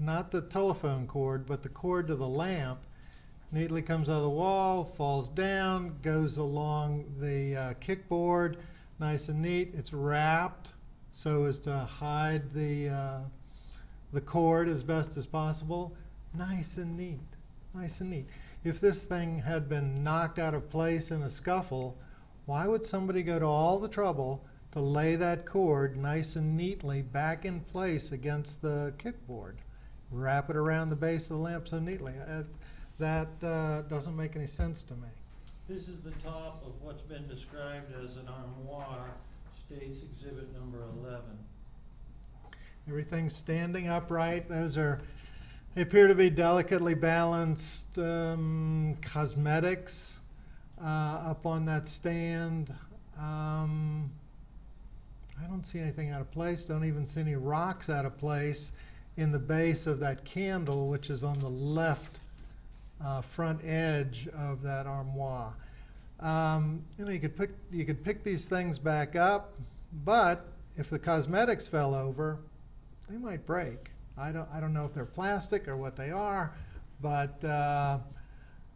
not the telephone cord, but the cord to the lamp, neatly comes out of the wall, falls down, goes along the kickboard, nice and neat. It's wrapped so as to hide the cord as best as possible. Nice and neat, nice and neat. If this thing had been knocked out of place in a scuffle, why would somebody go to all the trouble to lay that cord nice and neatly back in place against the kickboard? Wrap it around the base of the lamp so neatly. That doesn't make any sense to me. This is the top of what's been described as an armoire, states exhibit number 11. Everything's standing upright. They appear to be delicately balanced cosmetics up on that stand. I don't see anything out of place. Don't even see any rocks out of place in the base of that candle, which is on the left front edge of that armoire. You could pick these things back up, but if the cosmetics fell over, they might break. I don't know if they're plastic or what they are, but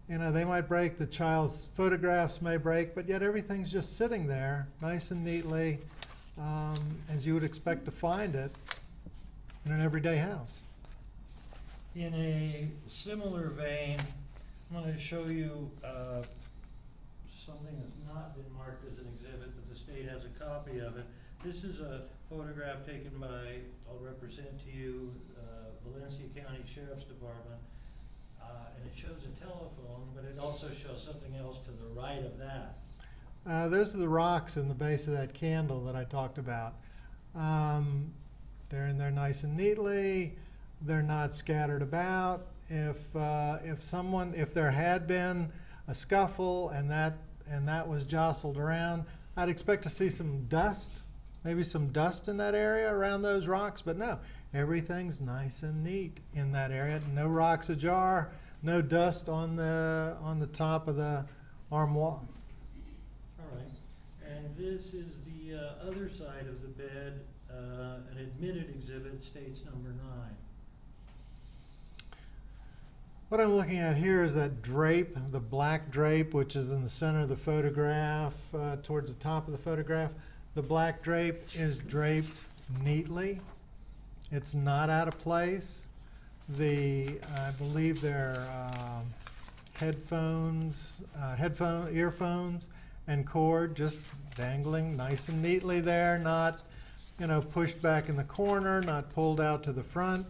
they might break. The child's photographs may break, but yet everything's just sitting there, nice and neatly, as you would expect to find it in an everyday house. In a similar vein, I'm going to show you something that's not been marked as an exhibit, but the state has a copy of it. This is a photograph taken by, I'll represent to you, Valencia County Sheriff's Department, and it shows a telephone, but it also shows something else to the right of that. Those are the rocks in the base of that candle that I talked about. They're in there nice and neatly. They're not scattered about. If there had been a scuffle and that was jostled around, I'd expect to see some dust, maybe some dust in that area around those rocks. But no, everything's nice and neat in that area. No rocks ajar, no dust on the top of the armoire. All right, and this is the other side of the bed, an admitted exhibit, states number 9. What I'm looking at here is that drape, the black drape, which is in the center of the photograph, towards the top of the photograph. The black drape is draped neatly. It's not out of place. I believe they're earphones and cord just dangling nice and neatly there, not pushed back in the corner, not pulled out to the front.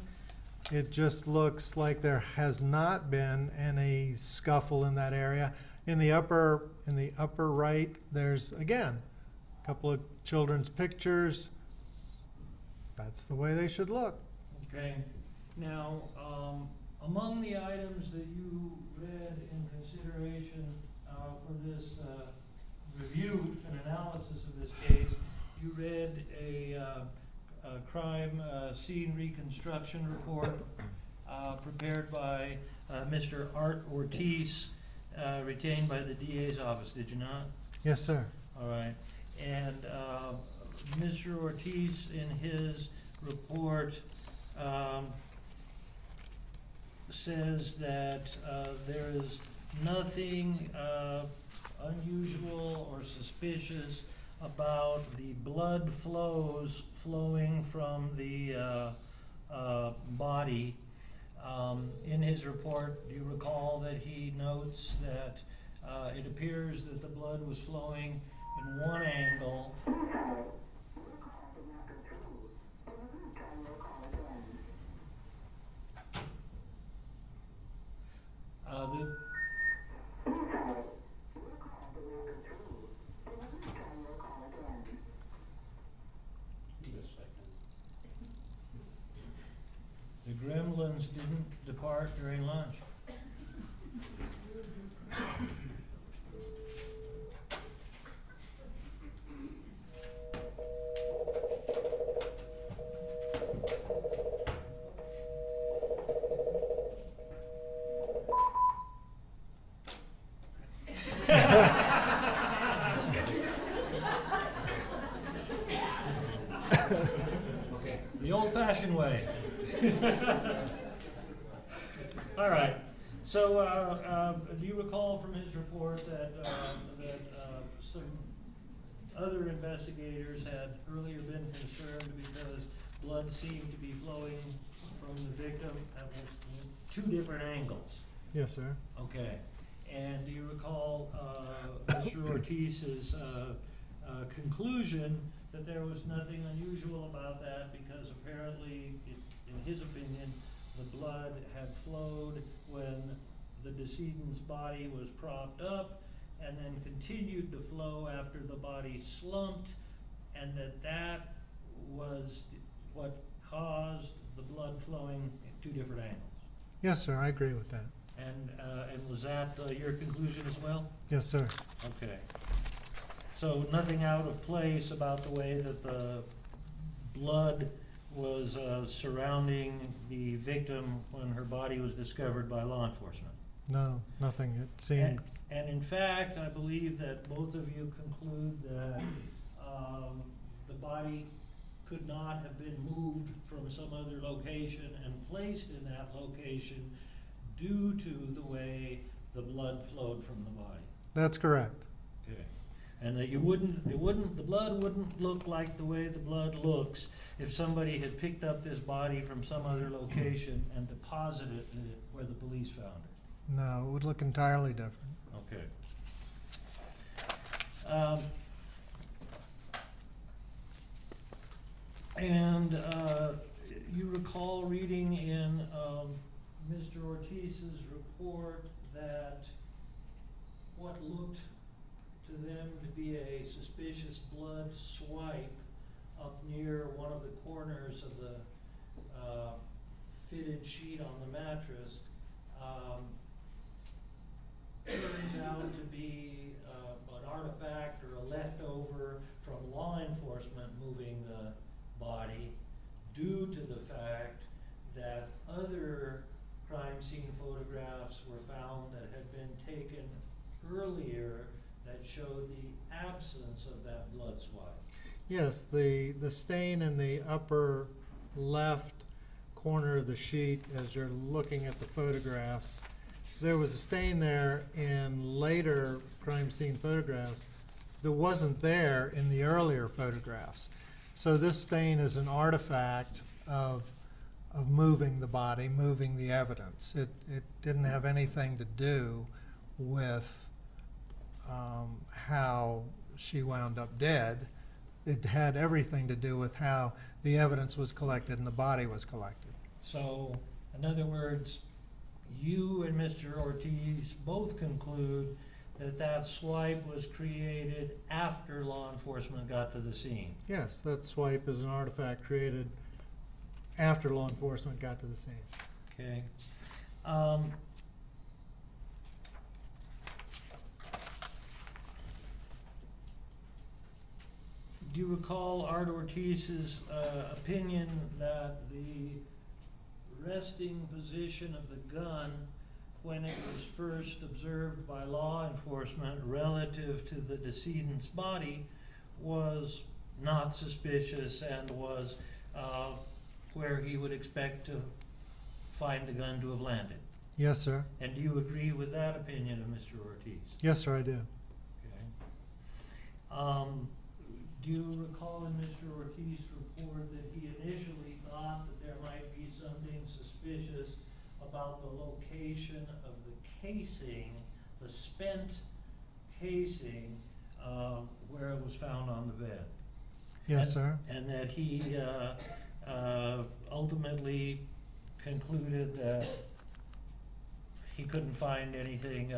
It just looks like there has not been any scuffle in that area. In the upper right, there's again a couple of children's pictures. That's the way they should look. Okay. Now, among the items that you read in consideration for this review and analysis of this case, you read a crime scene reconstruction report prepared by Mr. Art Ortiz, retained by the DA's office, did you not? Yes, sir. All right. And Mr. Ortiz, in his report, says that there is nothing unusual or suspicious about the blood flowing from the body. In his report, do you recall that he notes that it appears that the blood was flowing in one angle? The gremlins didn't depart during lunch. The old-fashioned way. All right. So, do you recall from his report that some other investigators had earlier been concerned because blood seemed to be flowing from the victim at two different angles? Yes, sir. Okay. And do you recall Mr. Ortiz's conclusion that there was nothing unusual about that because apparently, in his opinion, the blood had flowed when the decedent's body was propped up and then continued to flow after the body slumped, and that was what caused the blood flowing at two different angles? Yes, sir, I agree with that. And was that your conclusion as well? Yes, sir. Okay. So nothing out of place about the way that the blood was surrounding the victim when her body was discovered by law enforcement? No, nothing. It seemed... And in fact, I believe that both of you conclude that the body could not have been moved from some other location and placed in that location due to the way the blood flowed from the body. That's correct. Okay. And that the blood wouldn't look like the way the blood looks if somebody had picked up this body from some other location and deposited it where the police found it. No, it would look entirely different. Okay. And you recall reading in Mr. Ortiz's report that what looked to them to be a suspicious blood swipe up near one of the corners of the fitted sheet on the mattress turns out to be an artifact or a leftover from law enforcement moving the body due to the fact that other crime scene photographs were found that had been taken earlier that showed the absence of that blood swipe. Yes, the stain in the upper left corner of the sheet as you're looking at the photographs, there was a stain there in later crime scene photographs that wasn't there in the earlier photographs. So this stain is an artifact of moving the body, moving the evidence. It didn't have anything to do with how she wound up dead. It had everything to do with how the evidence was collected and the body was collected. So, in other words, you and Mr. Ortiz both conclude that that swipe was created after law enforcement got to the scene. Yes, that swipe is an artifact created after law enforcement got to the scene. Okay. Do you recall Art Ortiz's opinion that the resting position of the gun when it was first observed by law enforcement relative to the decedent's body was not suspicious and was where he would expect to find the gun to have landed? Yes, sir. And do you agree with that opinion of Mr. Ortiz? Yes, sir, I do. Okay. Do you recall in Mr. Ortiz's report that he initially thought that there might be something suspicious about the location of the casing, the spent casing, where it was found on the bed? Yes, sir. And that he ultimately concluded that he couldn't find anything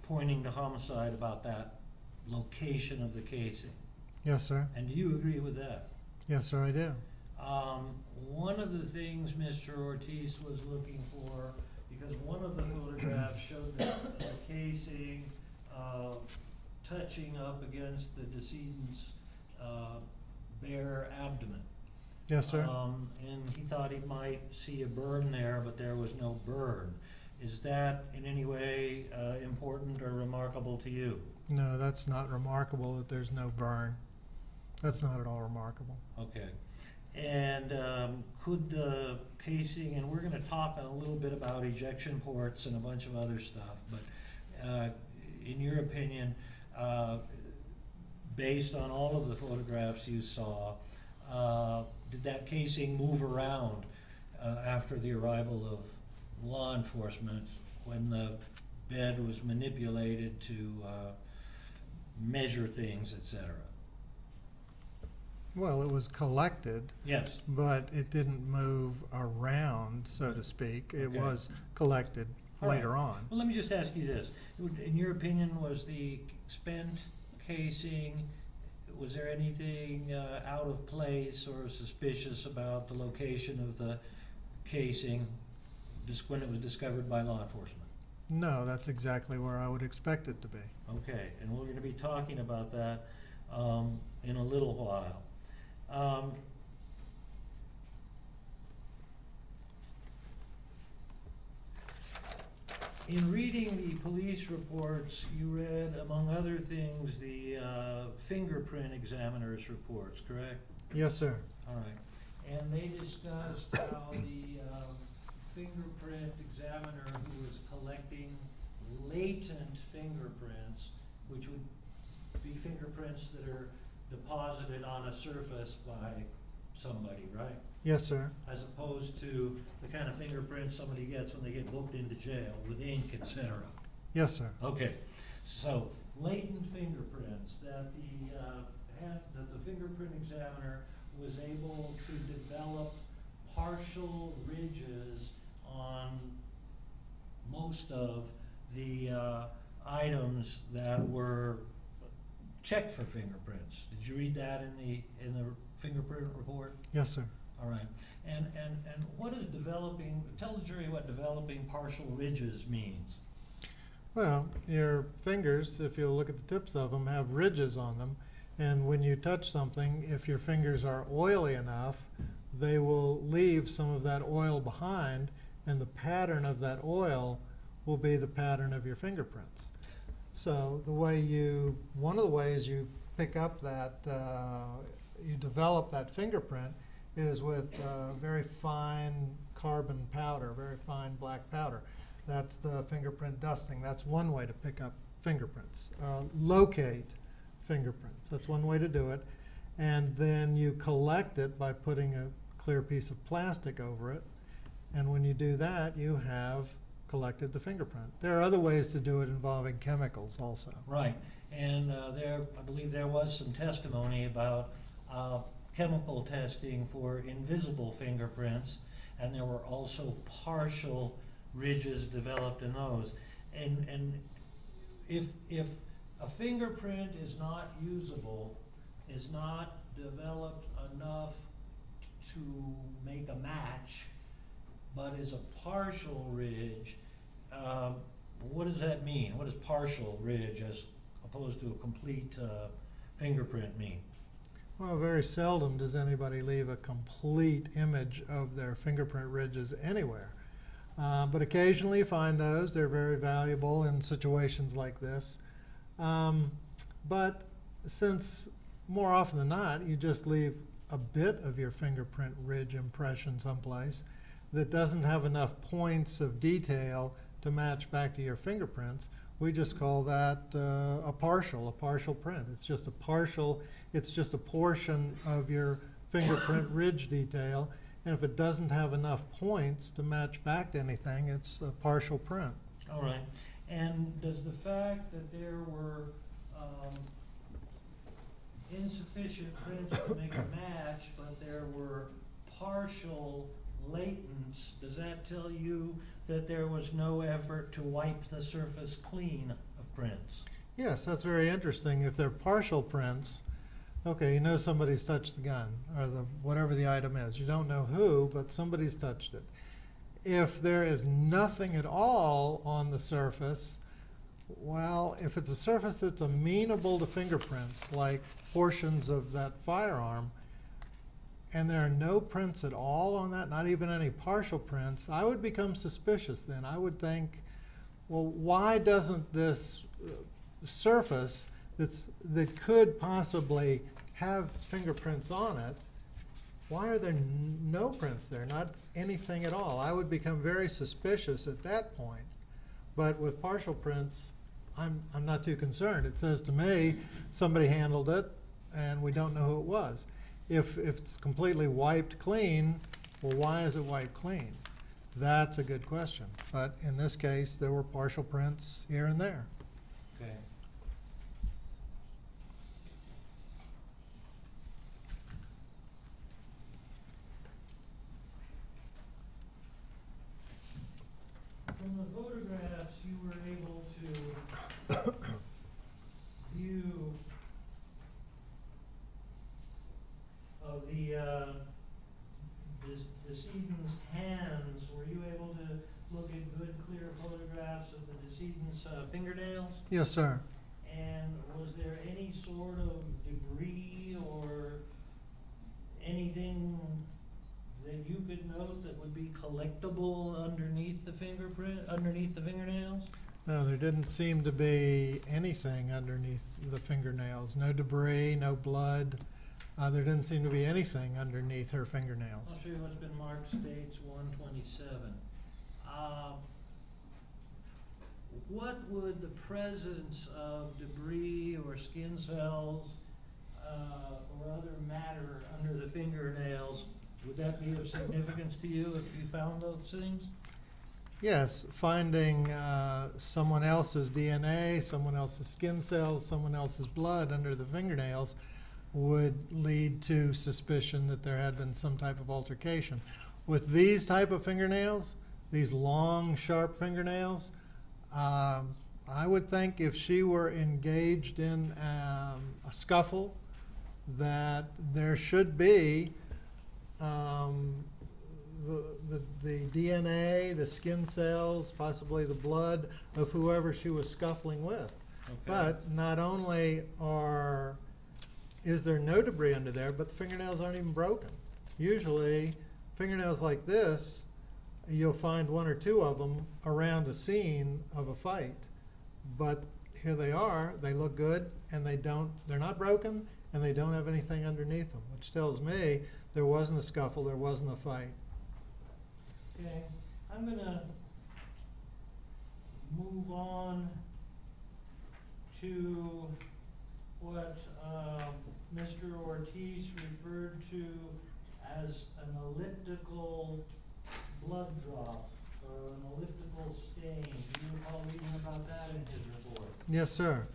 pointing to homicide about that location of the casing. Yes, sir. And do you agree with that? Yes, sir, I do. One of the things Mr. Ortiz was looking for, because one of the photographs showed the casing touching up against the decedent's bare abdomen. Yes, sir. And he thought he might see a burn there, but there was no burn. Is that in any way important or remarkable to you? No, that's not remarkable that there's no burn. That's not at all remarkable. Okay. And could the casing, and we're going to talk a little bit about ejection ports and a bunch of other stuff, but in your opinion, based on all of the photographs you saw, did that casing move around after the arrival of law enforcement when the bed was manipulated to measure things, etc.? Well, it was collected. Yes. But it didn't move around, so to speak. It Okay. was collected later on. Well, let me just ask you this. In your opinion, was the spent casing, was there anything out of place or suspicious about the location of the casing when it was discovered by law enforcement? No, that's exactly where I would expect it to be. Okay, and we're going to be talking about that in a little while. In reading the police reports, you read, among other things, the fingerprint examiner's reports, correct? Yes, sir. All right. And they discussed how the fingerprint examiner who was collecting latent fingerprints, which would be fingerprints that are deposited on a surface by somebody, right? Yes, sir. As opposed to the kind of fingerprints somebody gets when they get booked into jail with ink, etc. Yes, sir. Okay, so latent fingerprints that the fingerprint examiner was able to develop partial ridges on most of the items that were checked for fingerprints. Did you read that in the fingerprint report? Yes, sir. All right. And what is developing, tell the jury what developing partial ridges means. Well, your fingers, if you'll look at the tips of them, have ridges on them. And when you touch something, if your fingers are oily enough, they will leave some of that oil behind, and the pattern of that oil will be the pattern of your fingerprints. So one of the ways you pick up that, you develop that fingerprint is with very fine carbon powder, very fine black powder. That's the fingerprint dusting. That's one way to pick up fingerprints. Locate fingerprints. That's one way to do it. And then you collect it by putting a clear piece of plastic over it. And when you do that, you have collected the fingerprint. There are other ways to do it involving chemicals also. Right. And I believe there was some testimony about chemical testing for invisible fingerprints, and there were also partial ridges developed in those. And if a fingerprint is not usable, is not developed enough to make a match, but is a partial ridge, what does that mean? What does partial ridge as opposed to a complete fingerprint mean? Well, very seldom does anybody leave a complete image of their fingerprint ridges anywhere. But occasionally you find those. They're very valuable in situations like this. But since more often than not you just leave a bit of your fingerprint ridge impression someplace that doesn't have enough points of detail to match back to your fingerprints, we just call that a partial print. It's just a portion of your fingerprint ridge detail, and if it doesn't have enough points to match back to anything, it's a partial print. All right. And does the fact that there were insufficient prints to make a match, but there were partial latents, does that tell you that there was no effort to wipe the surface clean of prints? Yes, that's very interesting. If they're partial prints, okay, you know somebody's touched the gun or whatever the item is. You don't know who, but somebody's touched it. If there is nothing at all on the surface, well, if it's a surface that's amenable to fingerprints, like portions of that firearm, and there are no prints at all on that, not even any partial prints, I would become suspicious then. I would think, well, why doesn't this surface that could possibly have fingerprints on it why are there no prints there, not anything at all? I would become very suspicious at that point. But with partial prints, I'm not too concerned. It says to me, somebody handled it, and we don't know who it was. If it's completely wiped clean, well, why is it wiped clean? That's a good question. But in this case, there were partial prints here and there. Okay. From the photographs, you were able to view of the decedent's hands. Were you able to look at good, clear photographs of the decedent's fingernails? Yes, sir. And was there any sort of debris or anything that you could note that would be collectible underneath the fingernails? No, there didn't seem to be anything underneath the fingernails. No debris, no blood. There didn't seem to be anything underneath her fingernails. I'll show you what's been marked, states 127. What would the presence of debris or skin cells or other matter under the fingernails, would that be of significance to you if you found those things? Yes, finding someone else's DNA, someone else's skin cells, someone else's blood under the fingernails would lead to suspicion that there had been some type of altercation. With these type of fingernails, these long, sharp fingernails, I would think if she were engaged in a scuffle, that there should be the DNA, the skin cells, possibly the blood of whoever she was scuffling with. Okay. But not only is there no debris under there, but the fingernails aren't even broken. Usually, fingernails like this, you'll find one or two of them around a scene of a fight. But here they are, they look good, and they're not broken, and they don't have anything underneath them, which tells me there wasn't a scuffle, there wasn't a fight. Okay, I'm going to move on to what Mr. Ortiz referred to as an elliptical blood drop or an elliptical stain. Do you recall reading about that in his report? Yes, sir.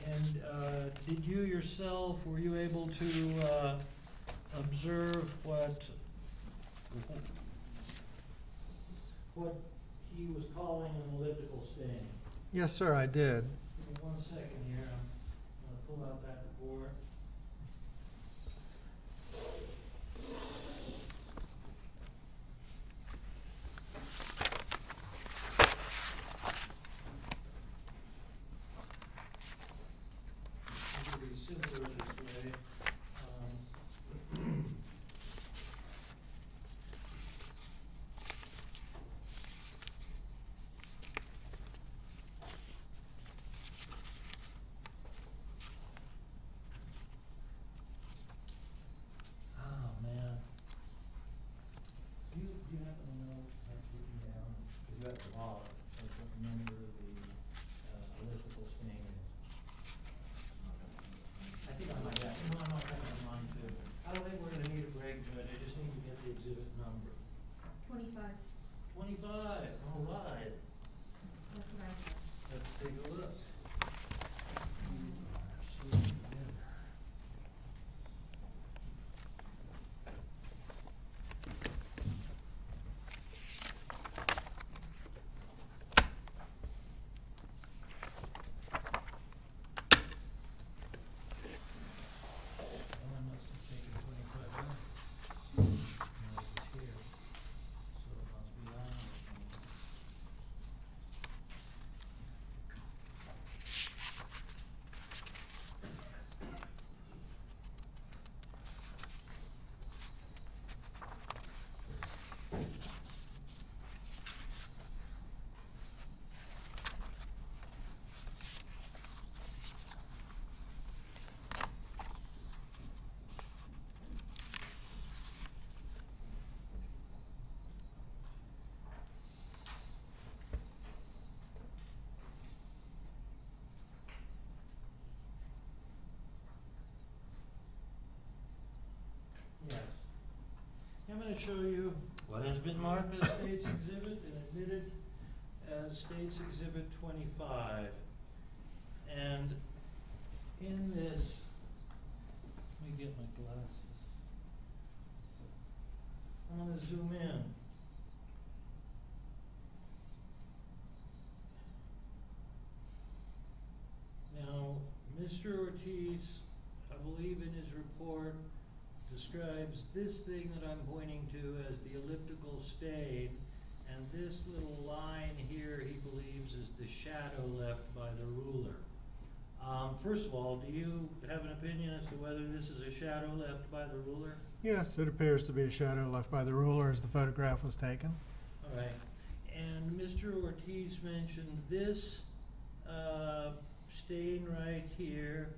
Okay. And did you yourself, were you able to observe what he was calling an elliptical stain? Yes, sir, I did. Give me 1 second here. I'm going to pull out that report. It would be simpler this way. Oh, man. Do you happen to know, written down, because you have the wallet, of what number the elliptical stain is? I think I might have. No, I'm not having it on mine too. I don't think we're going to need a break, Judge. I just need to get the exhibit number. 25. 25. All right. That's what I said. Let's take a look. Yes. I'm going to show you what has been marked as State's Exhibit and admitted as State's Exhibit 25. And in this, let me get my glasses. I'm going to zoom in. Now, Mr. Ortiz, I believe in his report, describes this thing that I'm pointing to as the elliptical stain, and this little line here he believes is the shadow left by the ruler. First of all, do you have an opinion as to whether this is a shadow left by the ruler? Yes, it appears to be a shadow left by the ruler as the photograph was taken. All right. And Mr. Ortiz mentioned this stain right here,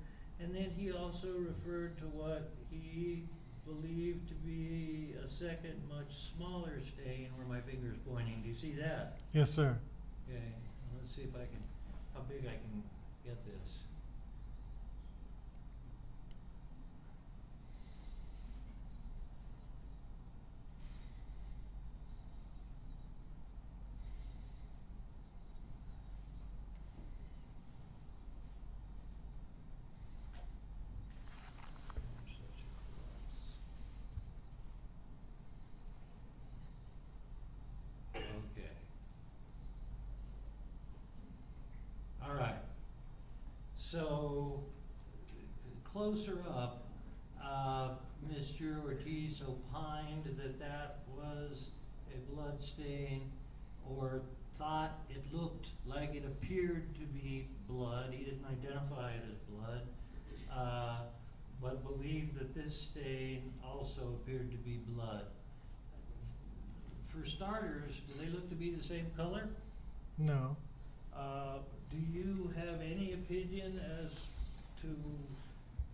and then he also referred to what he believed to be a second, much smaller stain where my finger is pointing. Do you see that? Yes, sir. Okay. Let's see if I can, how big I can get this. Okay. All right. So, closer up, Mr. Ortiz opined that that was a blood stain, or thought it looked like it appeared to be blood. He didn't identify it as blood, but believed that this stain also appeared to be blood. For starters, do they look to be the same color? No. Do you have any opinion as to,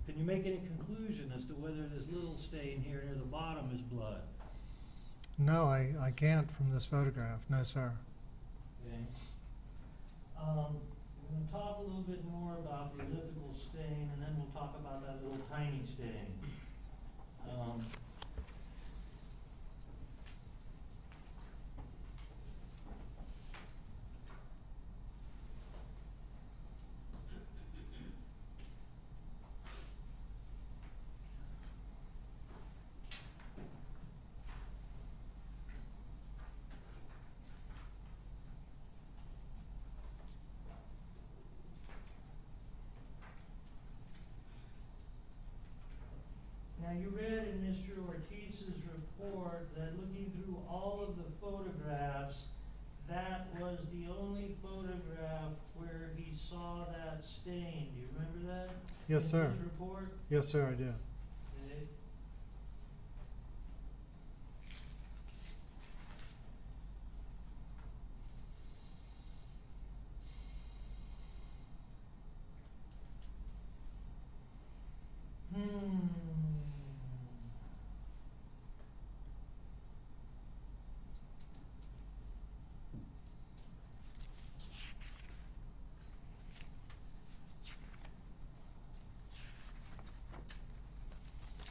can you make any conclusion as to whether this little stain here near the bottom is blood? No, I can't from this photograph. No, sir. Okay. We're going to talk a little bit more about the elliptical stain, and then we'll talk about that little tiny stain. Now, you read in Mr. Ortiz's report that looking through all of the photographs, that was the only photograph where he saw that stain. Do you remember that? Yes, sir. In his report? Yes, sir, I do. Okay.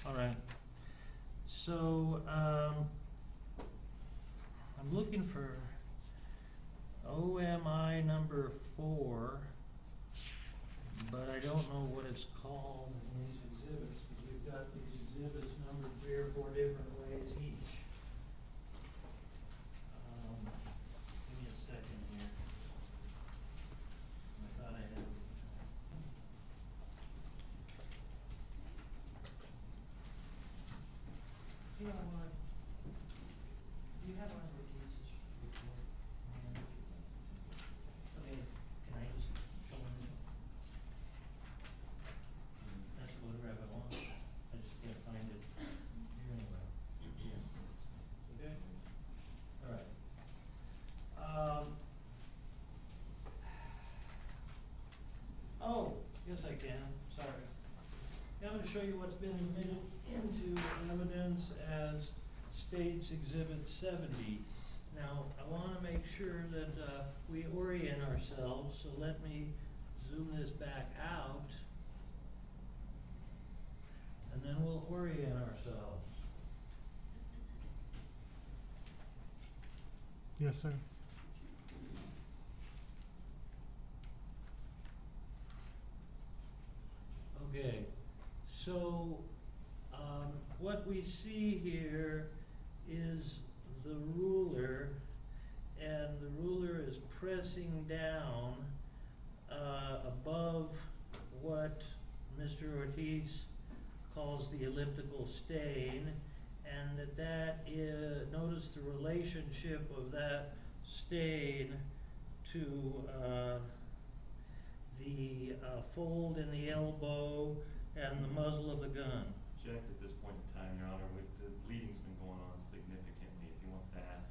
All right. So, I'm looking for OMI number 4, but I don't know what it's called in these exhibits, because we've got these exhibits numbered 3 or 4 different ways each. Give me a second here. I thought I had it. You know what? Do you have one of Ortiz's report? Okay, can I just show him this one? That's the photograph I want. I just can't find it here anywhere. Okay? All right. Oh, yes I can. Sorry. Now I'm going to show you what's been admitted into evidence as State's Exhibit 70. Now, I want to make sure that we orient ourselves, so let me zoom this back out, and then we'll orient ourselves. Yes, sir. Okay, so what we see here is the ruler, and the ruler is pressing down above what Mr. Ortiz calls the elliptical stain, and that is, notice the relationship of that stain to the fold in the elbow and the muzzle of the gun. Object at this point in time, Your Honor, with the bleeding's been going on significantly. If he wants to ask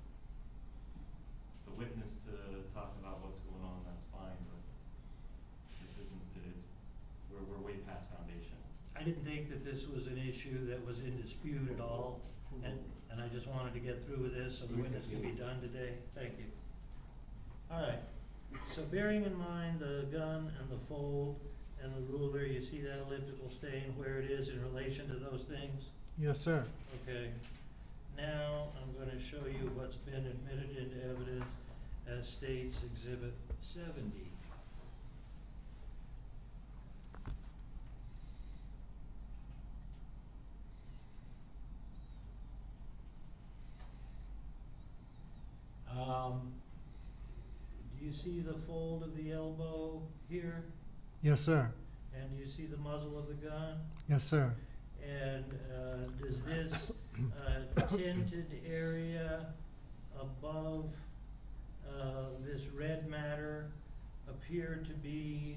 the witness to talk about what's going on, that's fine, but this isn't, we're way past foundation. I didn't think that this was an issue that was in dispute at all, and I just wanted to get through with this so the witness can be done today. Thank you. All right, so bearing in mind the gun and the fold and the ruler, you see that elliptical stain where it is in relation to those things? Yes, sir. Okay. Now I'm going to show you what's been admitted into evidence as State's Exhibit 70. Do you see the fold of the elbow here? Yes, sir. And do you see the muzzle of the gun? Yes, sir. And does this tinted area above this red matter appear to be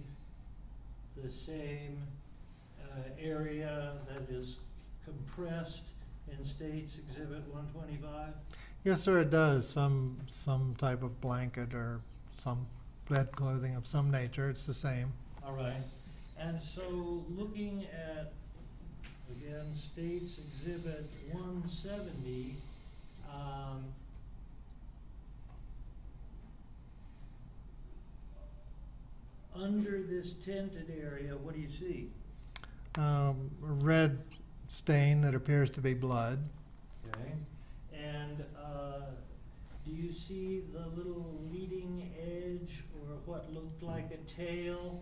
the same area that is compressed in State's Exhibit 125? Yes, sir, it does. Some type of blanket or some bed clothing of some nature. It's the same. All right. And so looking at, again, State's Exhibit 170, under this tinted area, what do you see? A red stain that appears to be blood. Okay. And do you see the little leading edge or what looked like a tail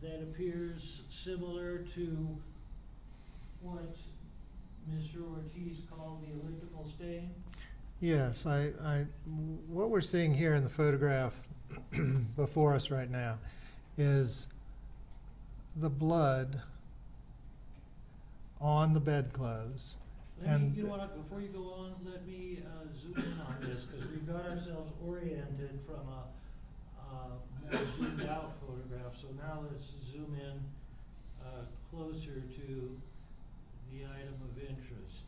that appears similar to what Mr. Ortiz called the elliptical stain? Yes, what we're seeing here in the photograph before us right now is the blood on the bedclothes. You know what, before you go on, let me zoom in on this, because we've got ourselves oriented from a more zoomed out photograph. So now let's zoom in closer to the item of interest.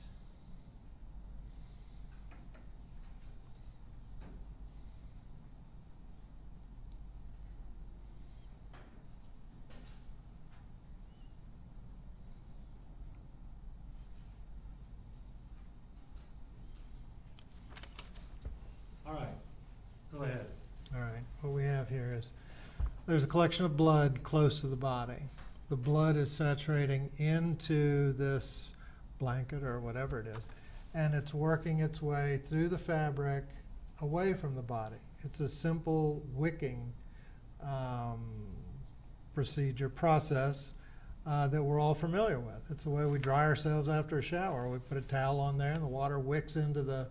All right, go ahead. All right, what we have here is there's a collection of blood close to the body. The blood is saturating into this blanket or whatever it is, and it's working its way through the fabric away from the body. It's a simple wicking process that we're all familiar with. It's the way we dry ourselves after a shower. We put a towel on there and the water wicks into the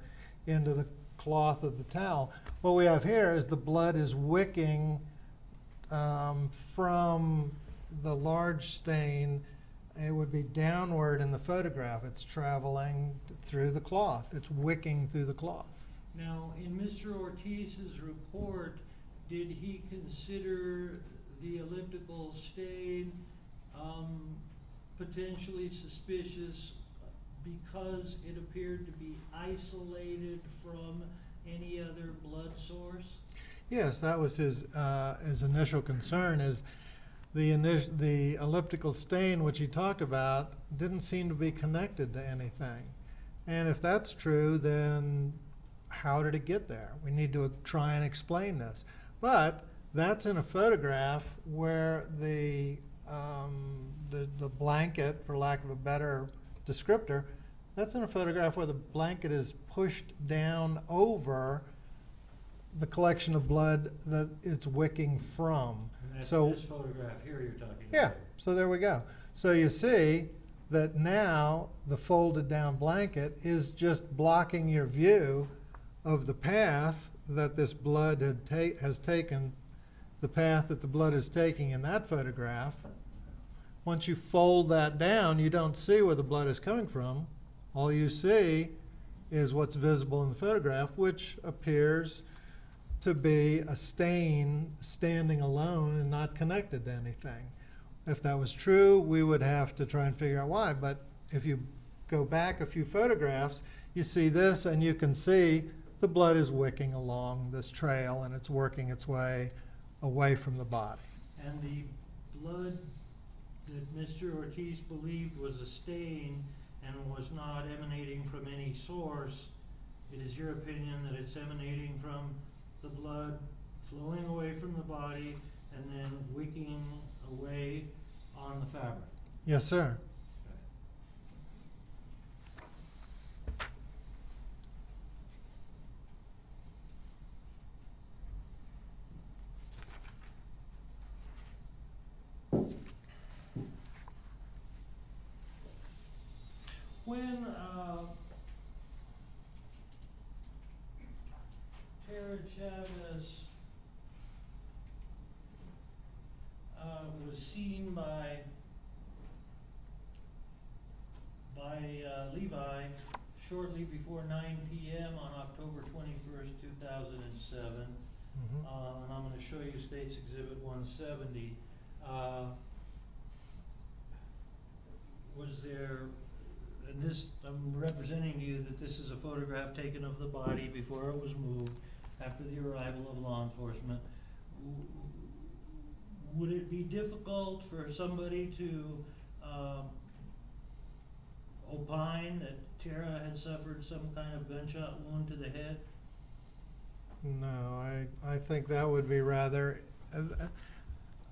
cloth of the towel. What we have here is the blood is wicking from the large stain. It would be downward in the photograph. It's traveling through the cloth. It's wicking through the cloth. Now, in Mr. Ortiz's report, did he consider the elliptical stain potentially suspicious because it appeared to be isolated from any other blood source? Yes, that was his initial concern. Is the elliptical stain, which he talked about, didn't seem to be connected to anything. And if that's true, then how did it get there? We need to try and explain this. But that's in a photograph where the blanket, for lack of a better descriptor, That's in a photograph where the blanket is pushed down over the collection of blood that it's wicking from. And that's So this photograph here you're talking about. yeah, so there we go. So you see that now the folded down blanket is just blocking your view of the path that this blood has taken, the path that the blood is taking in that photograph. Once you fold that down, you don't see where the blood is coming from. All you see is what's visible in the photograph, which appears to be a stain standing alone and not connected to anything. If that was true, we would have to try and figure out why. But if you go back a few photographs, you see this, and you can see the blood is wicking along this trail, and it's working its way away from the body. And the blood that Mr. Ortiz believed was a stain and was not emanating from any source, it is your opinion that it's emanating from the blood flowing away from the body and then wicking away on the fabric? Yes, sir. When Levi Chavez was seen by Levi shortly before 9 p.m. on October 21st, 2007, and I'm going to show you State's Exhibit 170. Was there, and this, I'm representing to you that this is a photograph taken of the body before it was moved after the arrival of law enforcement. Would it be difficult for somebody to opine that Tara had suffered some kind of gunshot wound to the head? No, I think that would be rather...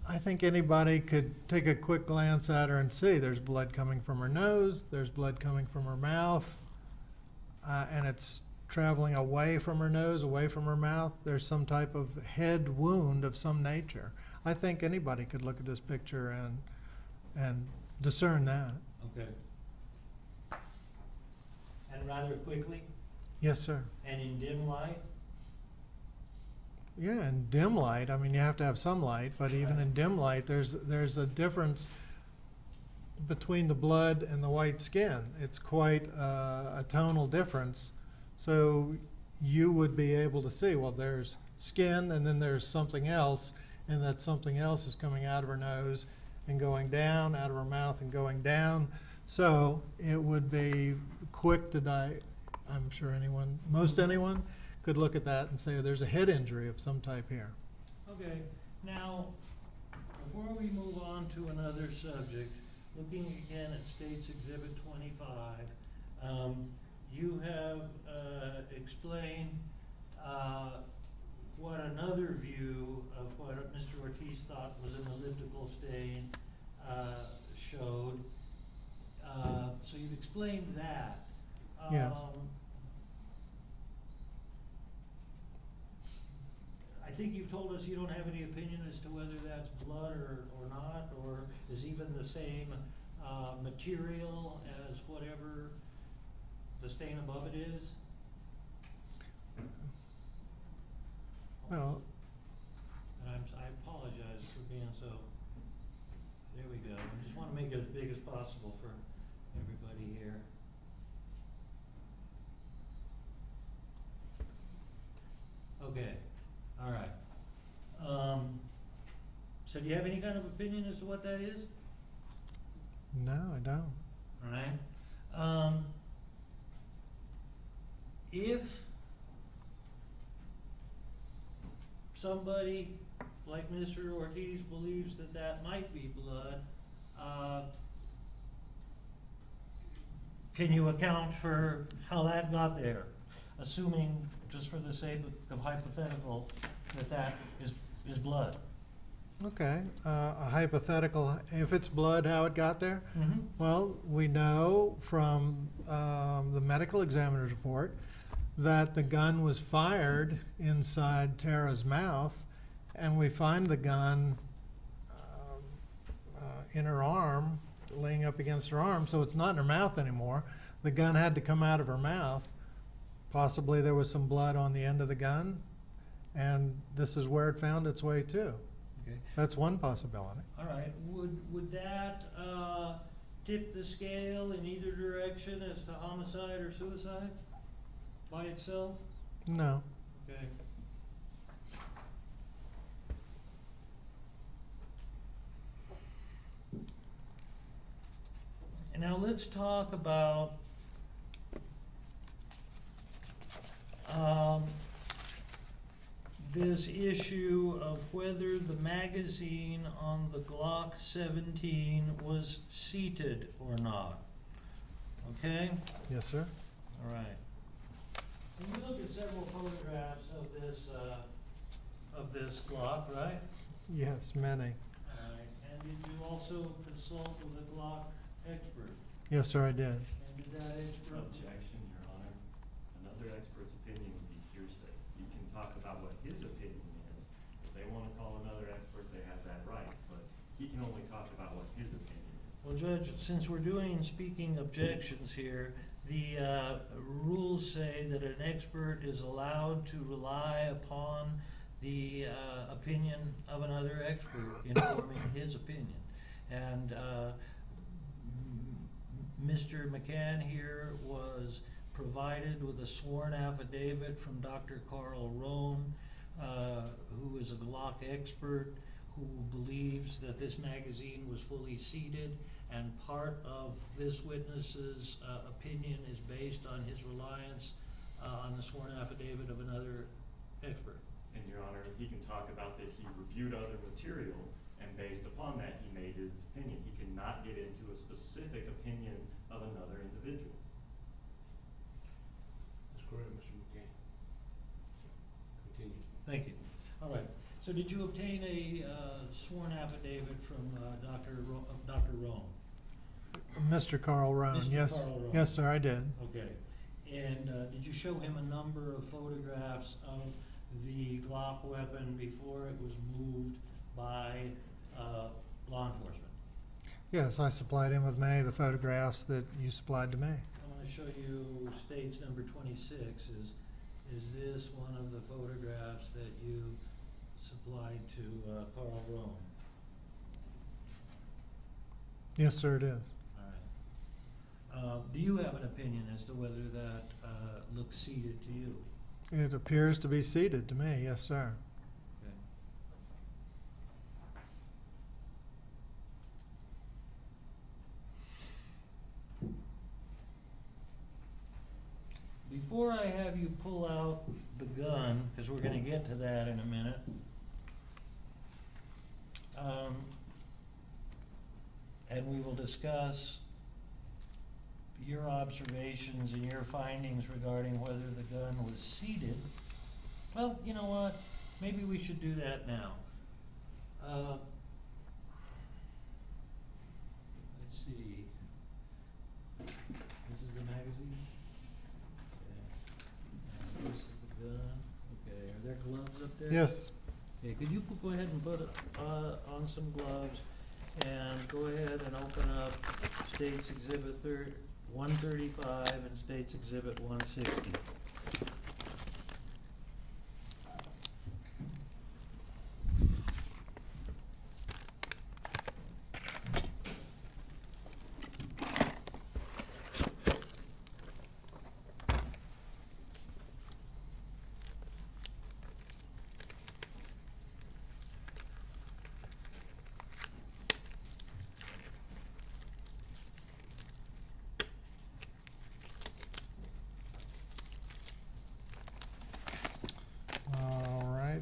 I think anybody could take a quick glance at her and see there's blood coming from her nose, there's blood coming from her mouth, and it's traveling away from her nose, away from her mouth. There's some type of head wound of some nature. I think anybody could look at this picture and discern that. Okay. And rather quickly? Yes, sir. And in dim light? Yeah, in dim light, I mean, you have to have some light, but even in dim light, there's a difference between the blood and the white skin. It's quite a tonal difference. So you would be able to see, well, there's skin, and then there's something else, and that something else is coming out of her nose and going down, out of her mouth and going down. So it would be quick to I'm sure most anyone could look at that and say, there's a head injury of some type here. Okay. Now, before we move on to another subject, looking again at State's Exhibit 25, you have explained what another view of what Mr. Ortiz thought was an elliptical stain showed. So you've explained that. Yes. I think you've told us you don't have any opinion as to whether that's blood or not, or is even the same material as whatever the stain above it is? Well, And I apologize for being so... There we go. I just want to make it as big as possible for everybody here. Okay. All right. So do you have any kind of opinion as to what that is? no, I don't. All right. If somebody like Mr. Ortiz believes that that might be blood, can you account for how that got there? Assuming, just for the sake of hypothetical, that that is blood. Okay, a hypothetical, if it's blood, how it got there? Mm-hmm. Well, we know from the medical examiner's report that the gun was fired inside Tara's mouth, and we find the gun in her arm, laying up against her arm, so it's not in her mouth anymore. The gun had to come out of her mouth. Possibly there was some blood on the end of the gun, and this is where it found its way to. Okay. That's one possibility. All right. Would that tip the scale in either direction as to homicide or suicide by itself? No. Okay. And now let's talk about this issue of whether the magazine on the Glock 17 was seated or not. Okay? Yes, sir. All right. And you looked at several photographs of this Glock, right? Yes, many. All right. And did you also consult with a Glock expert? Yes, sir, I did. And did that expert? Objection, Your Honor. Another expert's opinion would be hearsay. You can talk about what his opinion is. If they want to call another expert, they have that right. But he can only talk about what his opinion is. Well, Judge, since we're doing speaking objections here, the rules say that an expert is allowed to rely upon the opinion of another expert in forming his opinion. And Mr. McCann here was provided with a sworn affidavit from Dr. Carl Rohn, who is a Glock expert, who believes that this magazine was fully seated, and part of this witness's opinion is based on his reliance on the sworn affidavit of another expert. And Your Honor, he can talk about that he reviewed other material, and based upon that he made his opinion. He cannot get into a specific opinion of another individual. That's correct, Mr. McCann. Continue. Thank you. All right. So did you obtain a sworn affidavit from Dr. Rohn? Mr. Carl Rohn, Mr. yes. Carl Rohn. Yes, sir, I did. Okay. And did you show him a number of photographs of the Glock weapon before it was moved by law enforcement? Yes, I supplied him with many of the photographs that you supplied to me. I'm going to show you states number 26. Is this one of the photographs that you supplied to Carl Rohn? Yes, sir, it is. All right. Do you have an opinion as to whether that looks seated to you? It appears to be seated to me, yes, sir. Okay. Before I have you pull out the gun, because we're going to get to that in a minute, and we will discuss your observations and your findings regarding whether the gun was seated. Well, you know what? Maybe we should do that now. Let's see. This is the magazine. Okay. And this is the gun. Okay. Are there gloves up there? Yes. Okay. Could you go ahead and put on some gloves and go ahead and open up States Exhibit 135 and States Exhibit 160.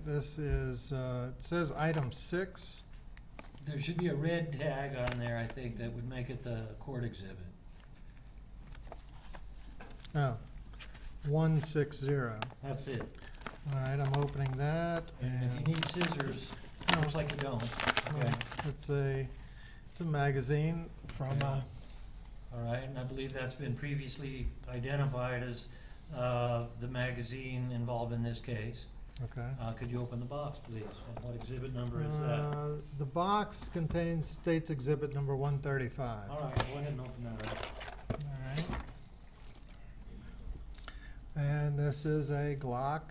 This is, it says item 6. There should be a red tag on there, I think, that would make it the court exhibit. Oh, 160. That's it. All right, I'm opening that. And if you need scissors. No, looks like you don't. No, Okay. It's a magazine from Yeah. All right, and I believe that's been previously identified as the magazine involved in this case. Okay. Could you open the box, please? And what exhibit number is that? The box contains State's Exhibit number 135. All right, go ahead and open that up. Alright. And this is a Glock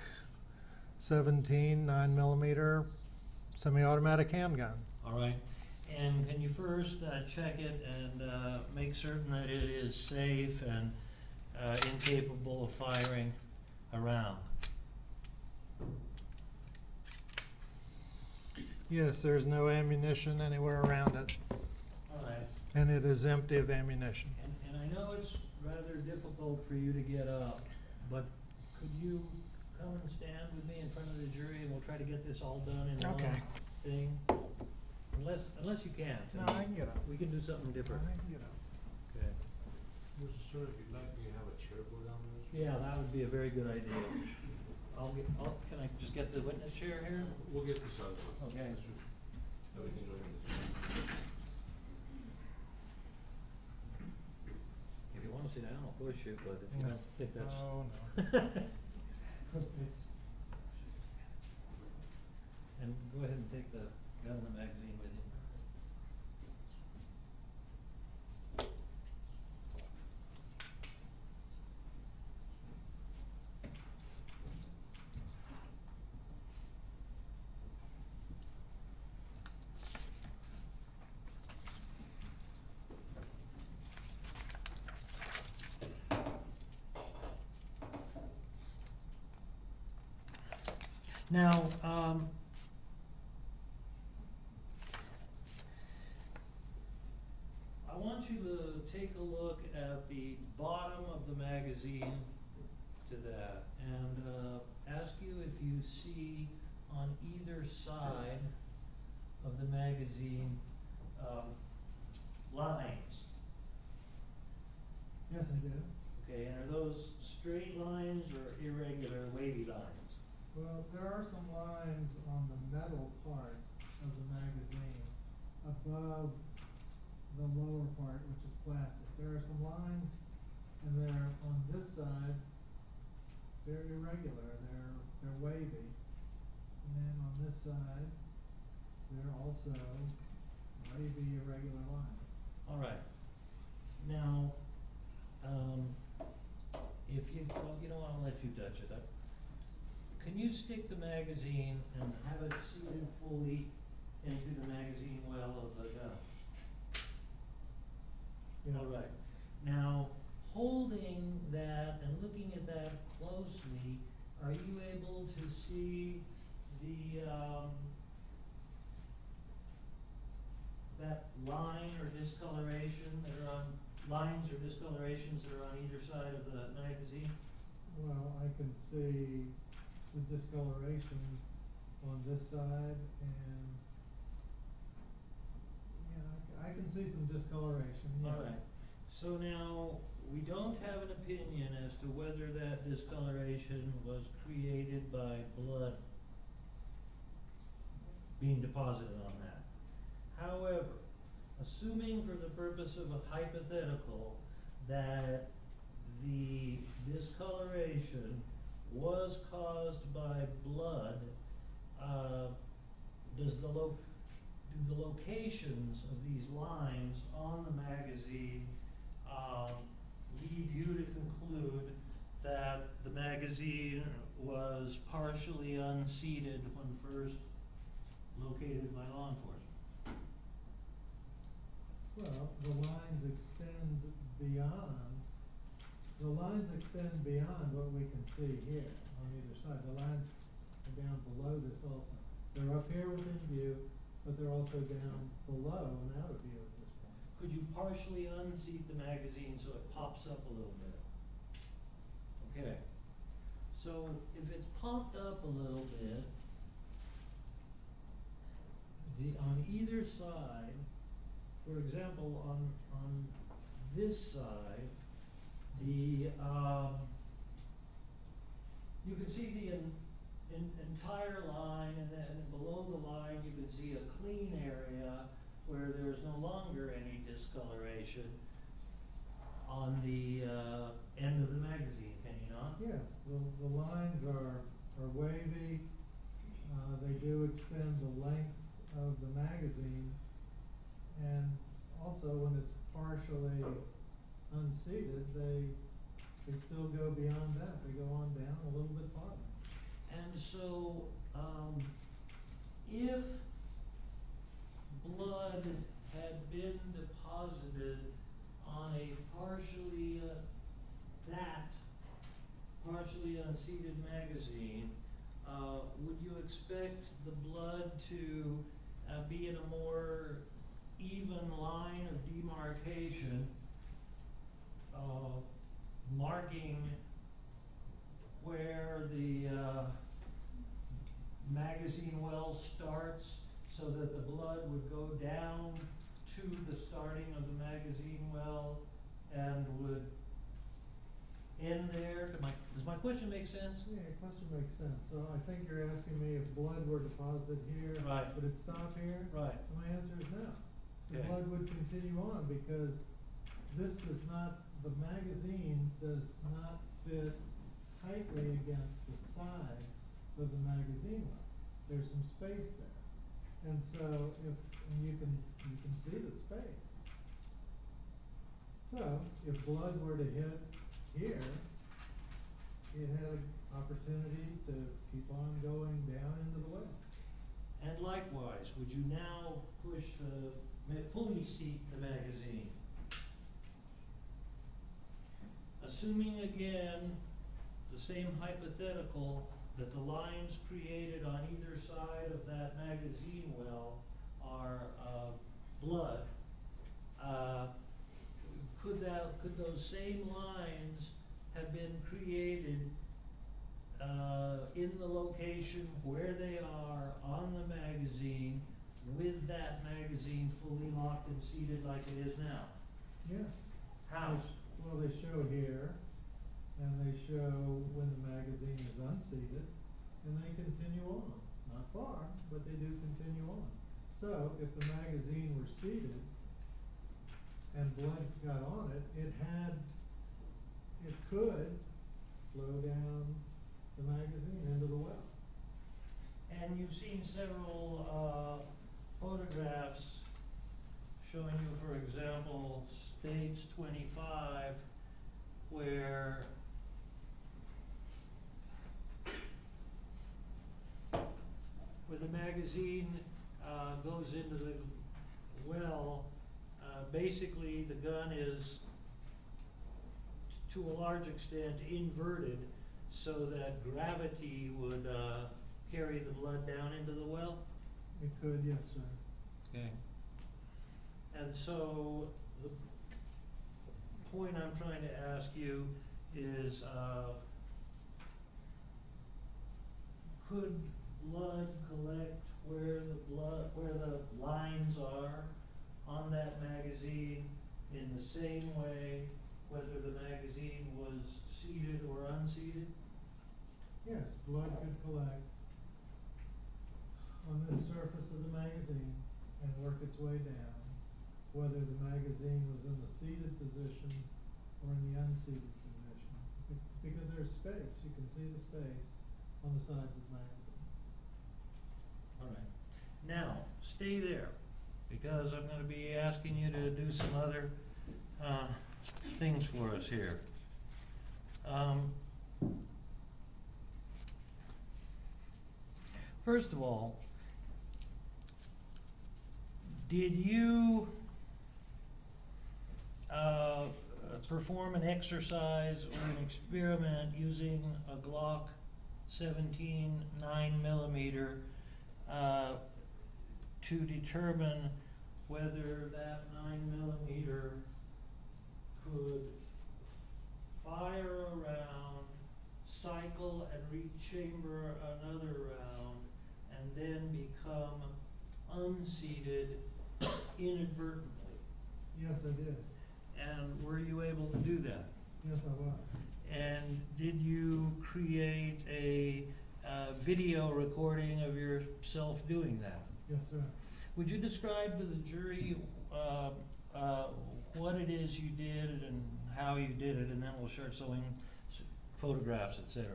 17 9mm semi-automatic handgun. All right, and can you first check it and make certain that it is safe and incapable of firing a round? Yes, there's no ammunition anywhere around it, All right. and it is empty of ammunition. And I know it's rather difficult for you to get up, but could you come and stand with me in front of the jury and we'll try to get this all done in one Okay. thing? Unless you can't. No, I can get up. We can do something different. I can get up. Okay. Mr. Sir, if you'd like me to have a chair go down this? Yeah, that would be a very good idea. Can I just get the witness chair here? We'll get this out of the way. Okay. Everything go ahead. If you wanna sit down, I'll push you, but if you No. don't think that's. Oh, And go ahead and take the gun and the magazine with you. Now, I want you to take a look at the bottom of the magazine to that and ask you if you see on either side of the magazine lines. Yes, I do. Okay, and are those straight lines or irregular wavy lines? Well, there are some lines on the metal part of the magazine above the lower part, which is plastic. There are some lines, and they're on this side, they're irregular, they're wavy. And then on this side, they're also wavy, irregular lines. All right. Now, if you, well, you know what, I'll let you touch it. Can you stick the magazine and have it seated fully into the magazine well of the gun? Yes. All right. Now, holding that and looking at that closely, are you able to see the, that line or discoloration that are on, lines or discolorations that are on either side of the magazine? Well, I can see the discoloration on this side, and yeah, I can see some discoloration, yes. All right. So now, we don't have an opinion as to whether that discoloration was created by blood being deposited on that. However, assuming for the purpose of a hypothetical that the discoloration was caused by blood, do the locations of these lines on the magazine lead you to conclude that the magazine was partially unseated when first located by law enforcement? Well, the lines extend beyond what we can see here on either side. The lines are down below this also. They're up here within view, but they're also down below and out of view at this point. Could you partially unseat the magazine so it pops up a little bit? Okay. So if it's popped up a little bit, on either side, for example, on this side, you can see entire line, and then below the line you can see a clean area where there's no longer any discoloration on the end of the magazine, can you not? Yes, the lines are wavy, they do extend the length of the magazine, and also when it's partially unseated, they still go beyond that, they go on down a little bit farther. And so, if blood had been deposited on a partially unseated magazine, would you expect the blood to be in a more even line of demarcation, marking where the magazine well starts, so that the blood would go down to the starting of the magazine well and would end there? Does my question make sense? Yeah, your question makes sense. So I think you're asking me if blood were deposited here, Right. would it stop here? Right. And my answer is no. The Okay. blood would continue on because the magazine does not fit tightly against the sides of the magazine well. There's some space there. And so and you can see the space. So if blood were to hit here, it had an opportunity to keep on going down into the well. And likewise, would you now fully seat the magazine? Assuming again the same hypothetical, that the lines created on either side of that magazine well are blood, could those same lines have been created in the location where they are on the magazine, with that magazine fully locked and seated like it is now? Yes. How? Well, they show here, and they show when the magazine is unseated, and they continue on. Not far, but they do continue on. So, if the magazine were seated, and blood got on it, it could flow down the magazine into the well. And you've seen several photographs showing you, for example, stage 25, where the magazine goes into the well. Basically, the gun is, to a large extent, inverted, so that gravity would carry the blood down into the well? It could, yes, sir. Okay. And so the point I'm trying to ask you is, could blood collect where the lines are on that magazine in the same way, whether the magazine was seated or unseated? Yes, blood could collect on this surface of the magazine and work its way down, whether the magazine was in the seated position or in the unseated position. Because there's space, you can see the space on the sides of the magazine. All right. Now, stay there, because I'm going to be asking you to do some other things for us here. First of all, did you perform an exercise or an experiment using a Glock 17 9mm to determine whether that 9mm could fire a round, cycle and rechamber another round, and then become unseated inadvertently? Yes, I did. And were you able to do that? Yes, I was. And did you create a video recording of yourself doing that. Yes, sir. Would you describe to the jury what it is you did and how you did it, and then we'll start showing photographs, etc.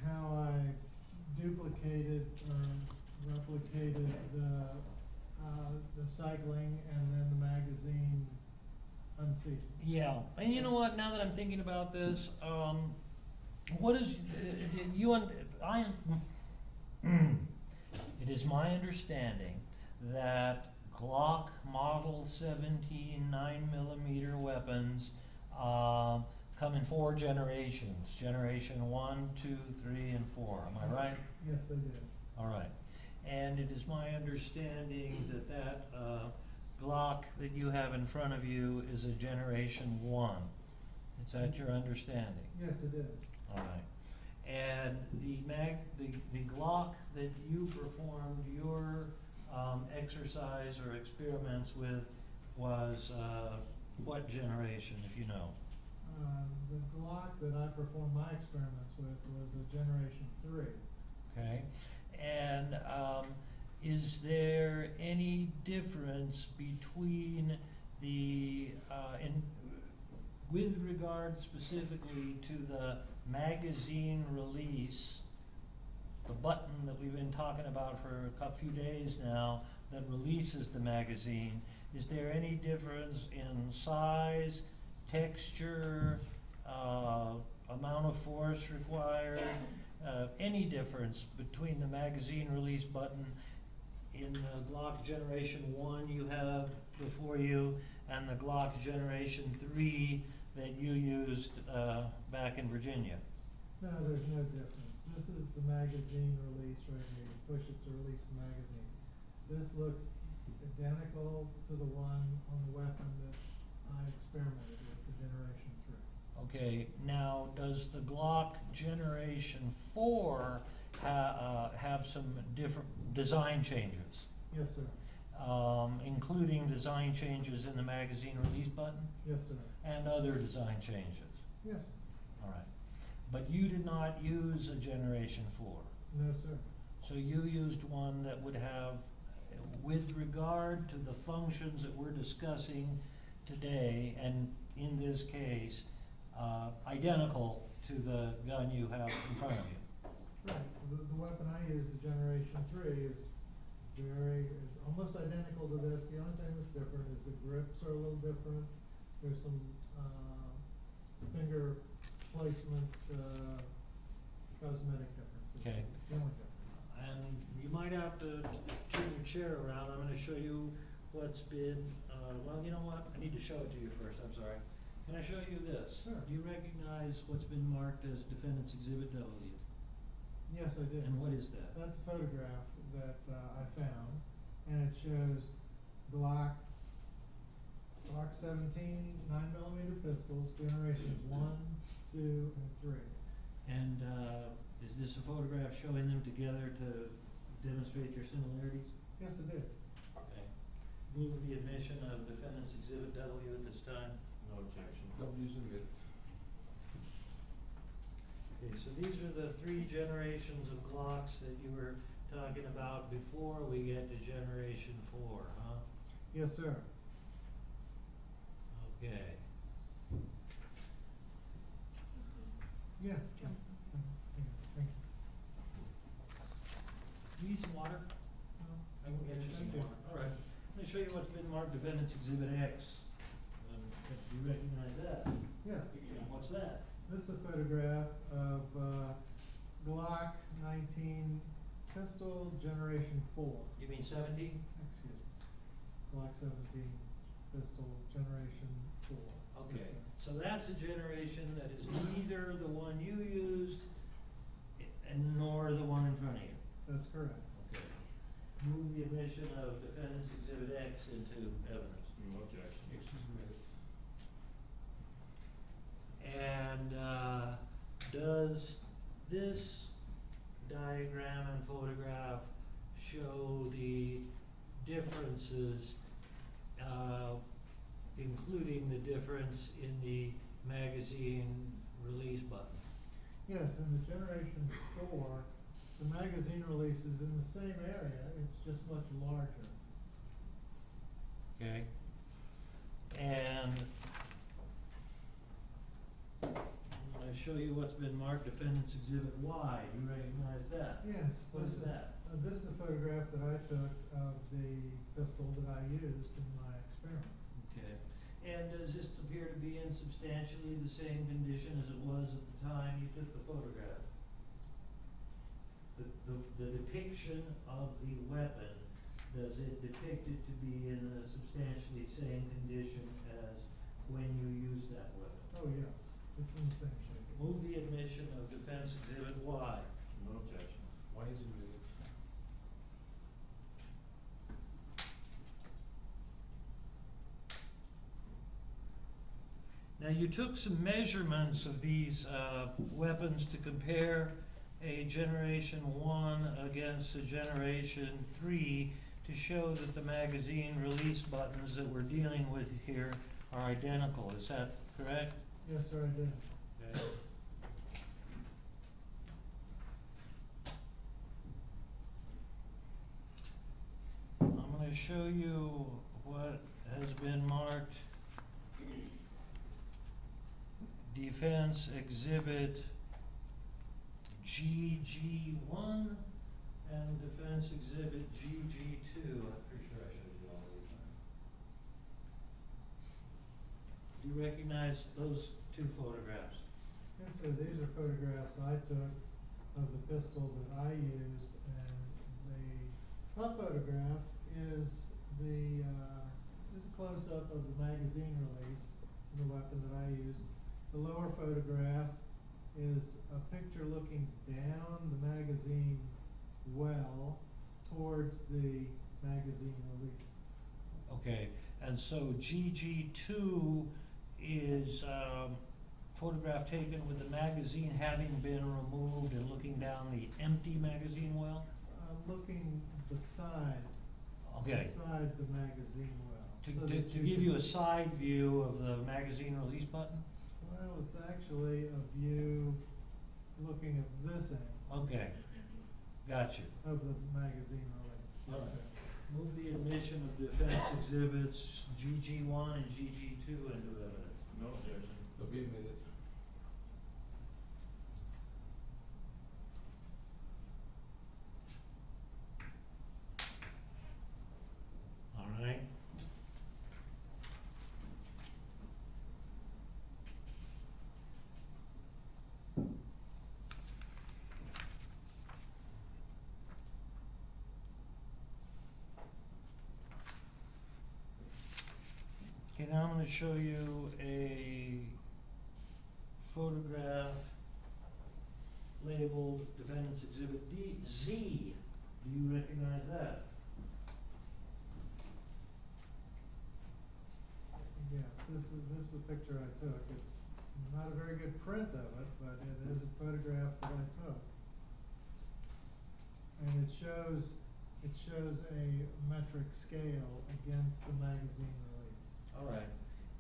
How I duplicated or replicated the cycling and then the magazine unseated. Yeah, and you know what? Now that I'm thinking about this, what is you? It is my understanding that Glock Model 17 9mm weapons come in 4 generations. Generation 1, 2, 3, and 4. Am I right? Yes, they did. All right. And it is my understanding that Glock that you have in front of you is a Generation 1. Is that your understanding? Yes, it is. All right. And the Glock that you performed your exercise or experiments with was what generation, if you know? The Glock that I performed my experiments with was a Generation 3. Okay. And is there any difference between with regard specifically to the magazine release, the button that we've been talking about for a few days now that releases the magazine, is there any difference in size, texture, amount of force required, any difference between the magazine release button in the Glock Generation 1 you have before you and the Glock Generation 3 that you used back in Virginia? No, there's no difference. This is the magazine release right here. You push it to release the magazine. This looks identical to the one on the weapon that I experimented with, the Generation 3. Okay, now does the Glock Generation 4 have some different design changes? Yes, sir. Including design changes in the magazine release button? Yes, sir. And other design changes? Yes. All right. But you did not use a Generation 4? No, sir. So you used one that would have, with regard to the functions that we're discussing today, and in this case, identical to the gun you have in front of you? Right. The weapon I used, the Generation 3, is almost identical to this. The only thing that's different is the grips are a little different. There's some finger placement cosmetic differences. Okay. It's the only difference. And you might have to turn your chair around. I'm going to show you what's been, well, you know what? I need to show it to you first. I'm sorry. Can I show you this? Sure. Do you recognize what's been marked as Defendant's Exhibit W? Yes, I did. And what is that? That's a photograph that I found, and it shows Glock 17 9mm pistols, generations 1, 2, and 3. And is this a photograph showing them together to demonstrate their similarities? Yes, it is. Okay. Move the admission of Defendant's Exhibit W at this time. No objection. W's in it. Okay, so these are the 3 generations of Glocks that you were talking about before we get to Generation 4, huh? Yes, sir. Okay. Yeah. Thank you. You need some water? I can get you some Thank you. water. All right. Let me show you what's been marked Defendant's Exhibit X. Do you recognize that? Yes. What's that? This is a photograph of Glock 19 pistol, Generation 4. You mean 17? Excuse me. Glock 17 pistol, Generation 4. Okay, Yes, sir. so that's a generation that is neither the one you used nor the one in front of you. That's correct. Okay. Move the admission of Defendant's Exhibit X into evidence. No objection. X is in it. And does this diagram and photograph show the differences, including the difference in the magazine release button? Yes, in the Generation 4, the magazine release is in the same area, it's just much larger. Okay. And I'm going to show you what's been marked Defendant's Exhibit Y. You recognize that? Yes, What is that? This is a photograph that I took of the pistol that I used in my experiment. Okay. And does this appear to be in substantially the same condition as it was at the time you took the photograph? The depiction of the weapon, does it depict it to be in a substantially same condition as when you used that weapon? Oh, yes, it's in the same shape. Move the admission of Defense Exhibit Y. No objection. Why is it muted? Now, you took some measurements of these weapons to compare a Generation 1 against a Generation 3 to show that the magazine release buttons that we're dealing with here are identical. Is that correct? Yes, sir, I did. Okay. I'm going to show you what has been marked Defense Exhibit GG1 and Defense Exhibit GG2. I'm pretty sure I showed you all these. Do you recognize those two photographs? Yes, sir, these are photographs I took of the pistol that I used, and the top photograph is a close-up of the magazine release, the weapon that I used. The lower photograph is a picture looking down the magazine well towards the magazine release. Okay, and so GG2 is photograph taken with the magazine having been removed and looking down the empty magazine well? Looking beside the magazine well. To give you a side view of the magazine release button? Well, it's actually a view looking at this end. Okay, got you. Of the magazine release. All Yes, right. sir. Move the admission of Defense Exhibits GG1 and GG2 into evidence. No objection. They'll be admitted. All right. Okay, now I'm going to show you a photograph labeled Defendant's Exhibit Z. Do you recognize that? Yes, this is a picture I took. It's not a very good print of it, but it is a photograph that I took. And it shows a metric scale against the magazine release. All right.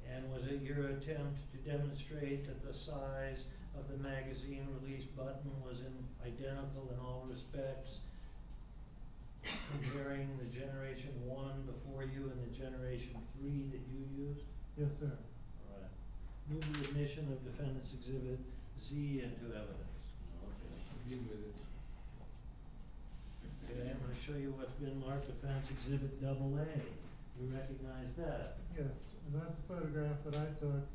And was it your attempt to demonstrate that the size of the magazine release button was identical in all respects, comparing the Generation 1 before you and the Generation 3 that you used? Yes, sir. All right. Move the admission of Defendant's Exhibit Z into evidence. No objection. They'll be admitted. Okay, I'm going to show you what's been marked Defense Exhibit AA. You recognize that? Yes, and that's a photograph that I took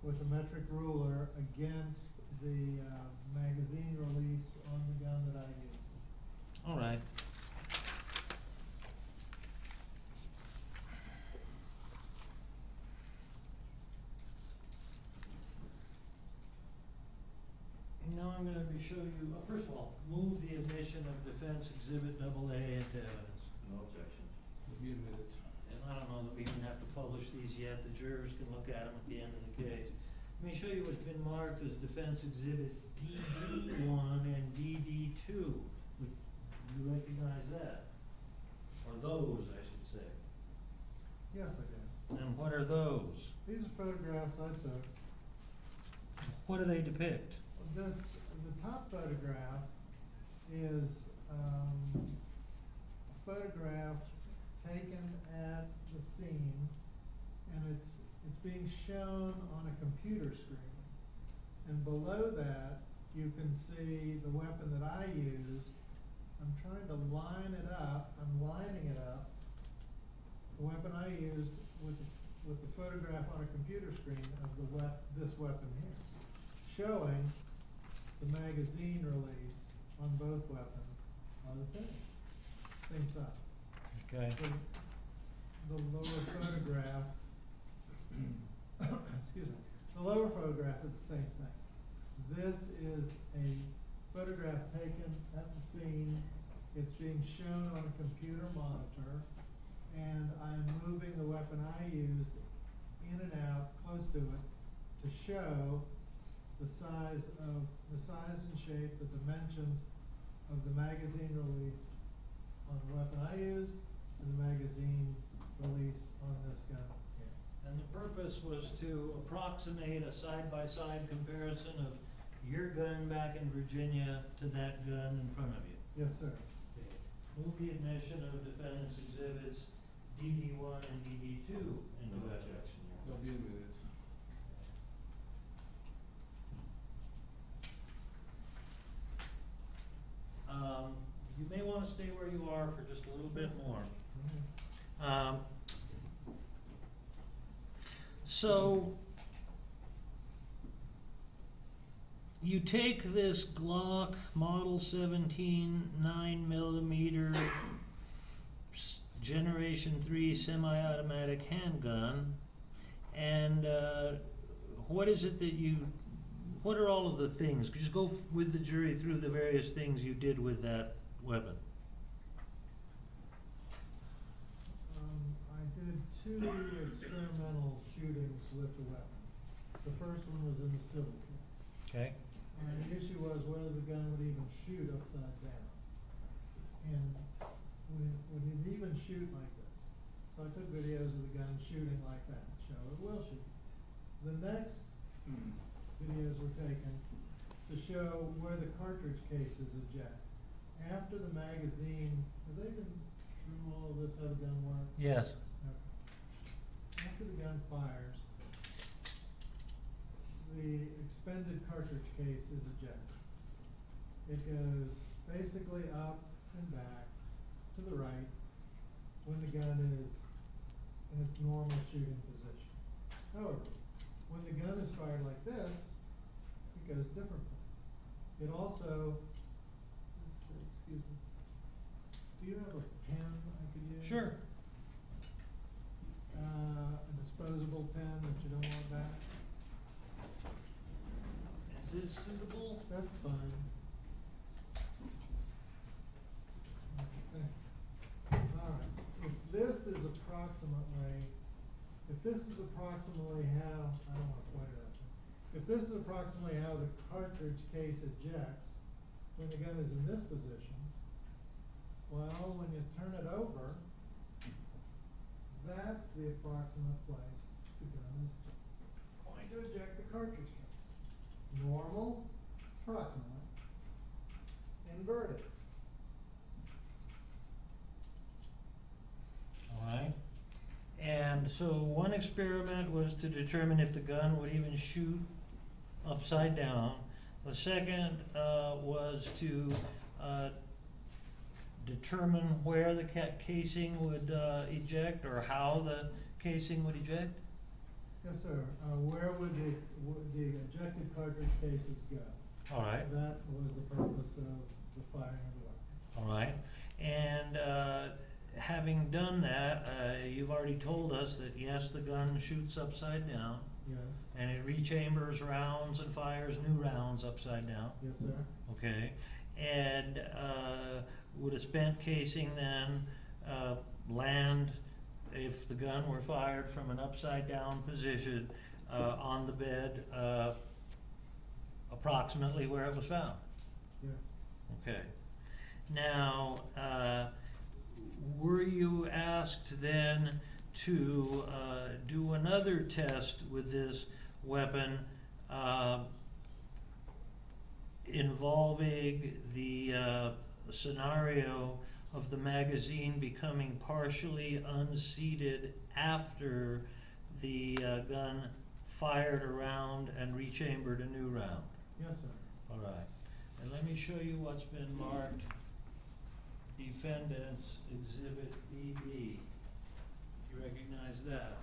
with a metric ruler against the magazine release on the gun that I used. All right. Now I'm going to show you, first of all, move the admission of Defense Exhibit AA into evidence. No objection. They'll be admitted. And I don't know that we even have to publish these yet. The jurors can look at them at the end of the case. Let me show you what's been marked as Defense Exhibit DD1 and DD2. Do you recognize that? Or those, I should say. Yes, I did. And what are those? These are photographs I took. What do they depict? the top photograph is a photograph taken at the scene, and it's being shown on a computer screen. And below that, you can see the weapon that I used. I'm trying to line it up. I'm lining it up. The weapon I used with the photograph on a computer screen of this weapon here, showing the magazine release on both weapons are the same size. Okay. The lower photograph, excuse me, the lower photograph is the same thing. This is a photograph taken at the scene. It's being shown on a computer monitor, and I'm moving the weapon I used in and out close to it to show the size and shape, the dimensions of the magazine release on the weapon I used and the magazine release on this gun here. And the purpose was to approximate a side-by-side comparison of your gun back in Virginia to that gun in front of you. Yes, sir. Okay. Move the admission of defendant's exhibits DD1 and DD2 into No evidence. objection, Your Honor. They'll be admitted. You may want to stay where you are for just a little bit more. So, you take this Glock Model 17 9mm Generation 3 semi-automatic handgun, and what is it that what are all of the things? Just go with the jury through the various things you did with that weapon. I did 2 experimental shootings with the weapon. The first one was in the civil case. Okay. And the issue was whether the gun would even shoot upside down. And would it even shoot like this? So I took videos of the gun shooting like that, show it will shoot. The next videos were taken to show where the cartridge cases eject. After the magazine, have they been through all of this, how the gun works? Yes. Okay. After the gun fires, the expended cartridge case is ejected. It goes basically up and back to the right when the gun is in its normal shooting position. However, when the gun is fired like this, it goes different places. It also, let's see, excuse me, do you have a pen I could use? Sure. A disposable pen that you don't want back? Is this suitable? That's fine. Okay. Alright, if this is approximately how, I don't want to point it out there. If this is approximately how the cartridge case ejects when the gun is in this position, well, when you turn it over, that's the approximate place the gun is going to eject the cartridge case. Normal, approximately, inverted. All right. And so one experiment was to determine if the gun would even shoot upside down. The second was to determine where the casing would eject, or how the casing would eject. Yes, sir. Where would the ejected cartridge cases go? All right. That was the purpose of the firing of the weapon. All right. And having done that, you've already told us that yes, the gun shoots upside down. Yes. And it rechambers rounds and fires new rounds upside down. Yes, sir. Okay. And would a spent casing then land, if the gun were fired from an upside down position, on the bed approximately where it was found? Yes. Okay. Now, were you asked then to do another test with this weapon involving the scenario of the magazine becoming partially unseated after the gun fired a round and rechambered a new round. Yes, sir. All right. And let me show you what's been marked Defendant's Exhibit BB. You recognize that?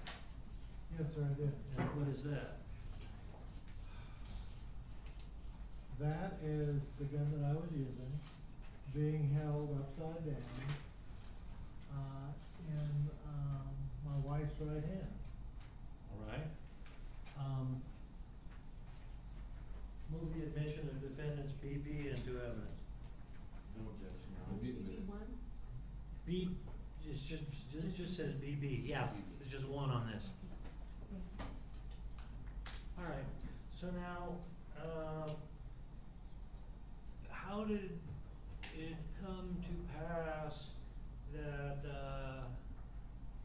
Yes, sir, I did. And what is that? That is the gun that I was using, being held upside down, in, my wife's right hand. All right. Move the admission of defendants BB into evidence. No objection, Your We'll Honor. be in a minute. One? B, this just says BB, yeah, there's just one on this. Okay. All right, so now, how did it come to pass that,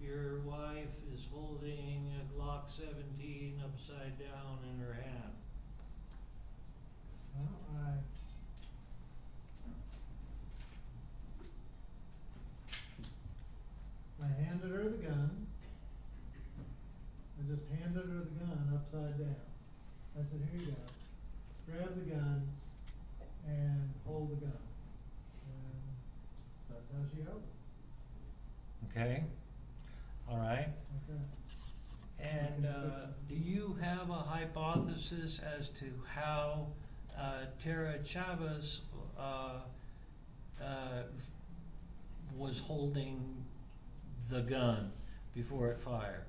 your wife is holding a Glock 17 upside down in her hand? Well, I handed her the gun. I just handed her the gun upside down. I said, here you go. Grab the gun and hold the gun. And that's how she held it. Okay, all right. Okay. And, do you have a hypothesis as to how, Tara Chavez, was holding the gun before it fired?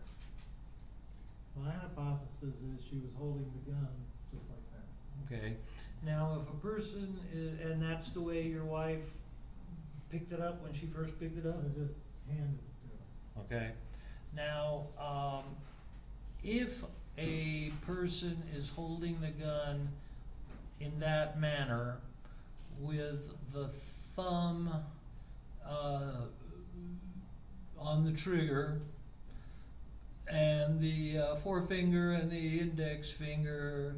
My hypothesis is she was holding the gun just like that. Okay, now if a person and that's the way your wife picked it up when she first picked it up? I just handed it to her. Okay, now, if a person is holding the gun in that manner with the thumb, on the trigger and the forefinger and the index finger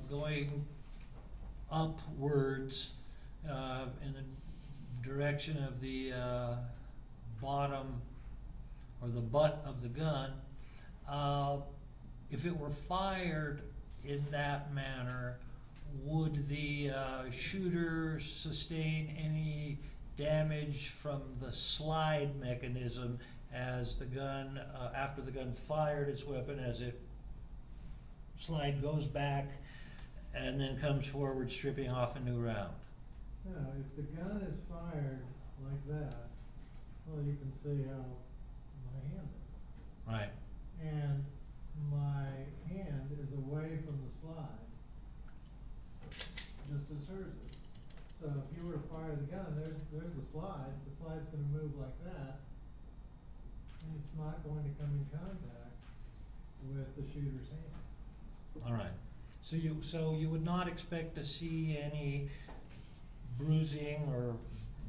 going upwards in the direction of the bottom or the butt of the gun, if it were fired in that manner, would the shooter sustain any damage from the slide mechanism as the gun, after the gun fired its weapon, as it goes back and then comes forward, stripping off a new round? Yeah, if the gun is fired like that, well, you can see how my hand is. Right. And my hand is away from the slide, just as hers is. So if you were to fire the gun, there's the slide's gonna move like that, and it's not going to come in contact with the shooter's hand. All right. So you would not expect to see any bruising or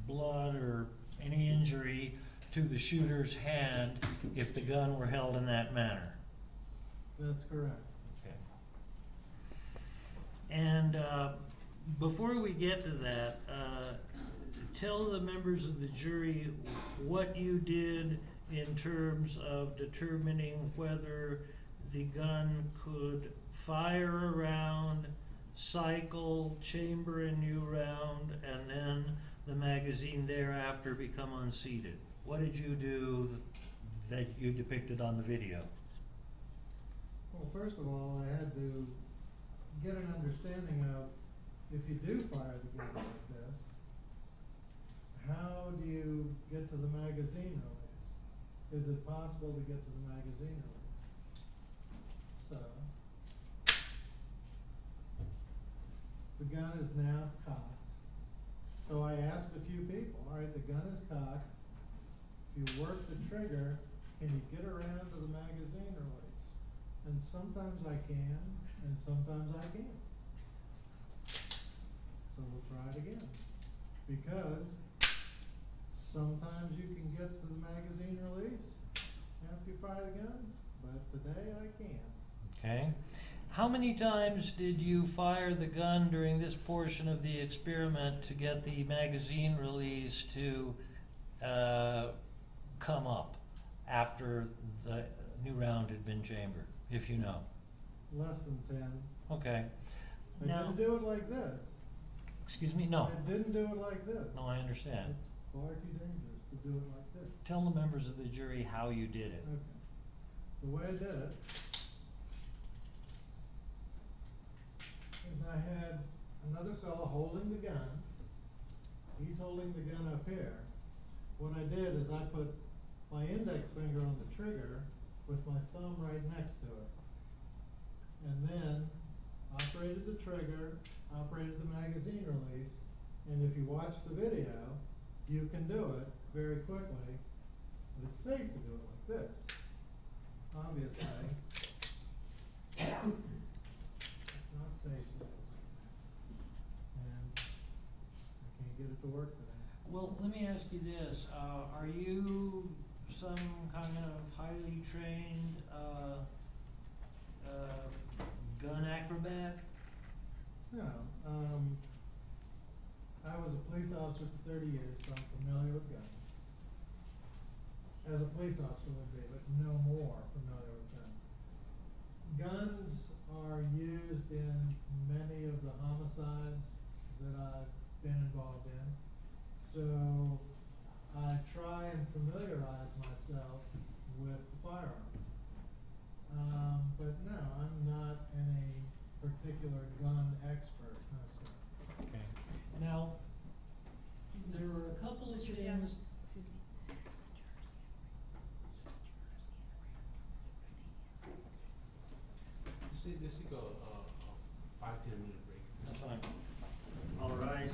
blood or any injury to the shooter's hand if the gun were held in that manner? That's correct. Okay. And before we get to that, tell the members of the jury what you did in terms of determining whether the gun could fire a round, cycle, chamber a new round, and then the magazine thereafter become unseated. What did you do that you depicted on the video? Well, first of all, I had to get an understanding of, if you do fire the gun like this, how do you get to the magazine release? Is it possible to get to the magazine release? So, the gun is now cocked. So I asked a few people, all right, the gun is cocked. If you work the trigger, can you get around to the magazine release? And sometimes I can, and sometimes I can't. So we'll try it again. Because sometimes you can get to the magazine release after you fire the gun, but today I can't. Okay. How many times did you fire the gun during this portion of the experiment to get the magazine release to come up after the new round had been chambered, if you know? Less than 10. Okay. I Now, didn't do it like this. excuse me? No. I didn't do it like this. No, I understand. It's far too dangerous to do it like this. Tell the members of the jury how you did it. Okay. The way I did it is I had another fellow holding the gun. He's holding the gun up here. What I did is I put my index finger on the trigger with my thumb right next to it. And then operated the trigger, operated the magazine release, and if you watch the video, you can do it very quickly, but it's safe to do it like this. Obviously, it's not safe to do it like this. And I can't get it to work today. Well, let me ask you this, are you some kind of highly trained, gun acrobat? No, I was a police officer for 30 years, so I'm familiar with guns. As a police officer would be, but no more familiar with guns. Guns are used in many of the homicides that I've been involved in, so I try and familiarize myself with the firearms. But no, I'm not any particular gun expert myself. Okay. Now, there were a couple of Mr. things. Chairman, excuse me. Let's take a 5-10 minute break. That's fine. All right.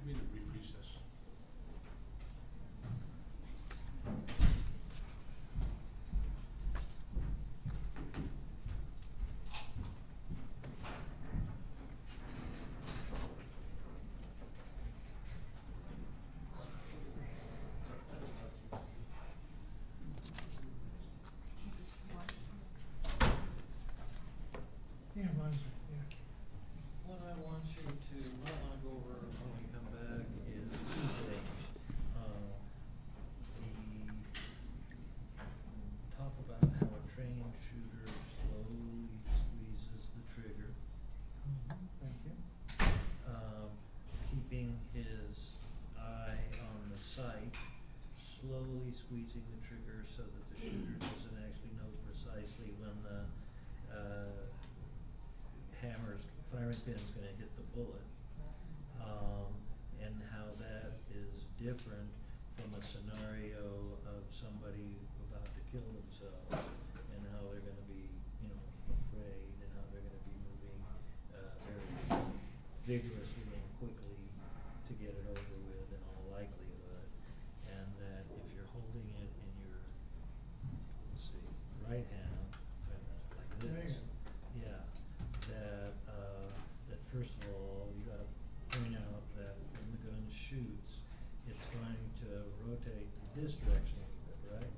We've been in a brief recess. Yeah, mine's right there. What I want to go over when we come back is talk about how a trained shooter slowly squeezes the trigger, Thank you. keeping his eye on the sight, slowly squeezing the trigger so that the shooter doesn't actually know precisely when the firing pin is going to hit the bullet, and how that is different from a scenario of somebody about to kill themselves, and how they're going to be, afraid, and how they're going to be moving very vigorously and quickly to get it over with in all likelihood, and that if you're holding it in your, let's see, right hand, like this. There you go. Yeah, that first of all, you gotta point out that when the gun shoots, it's going to rotate in this direction a little bit, right?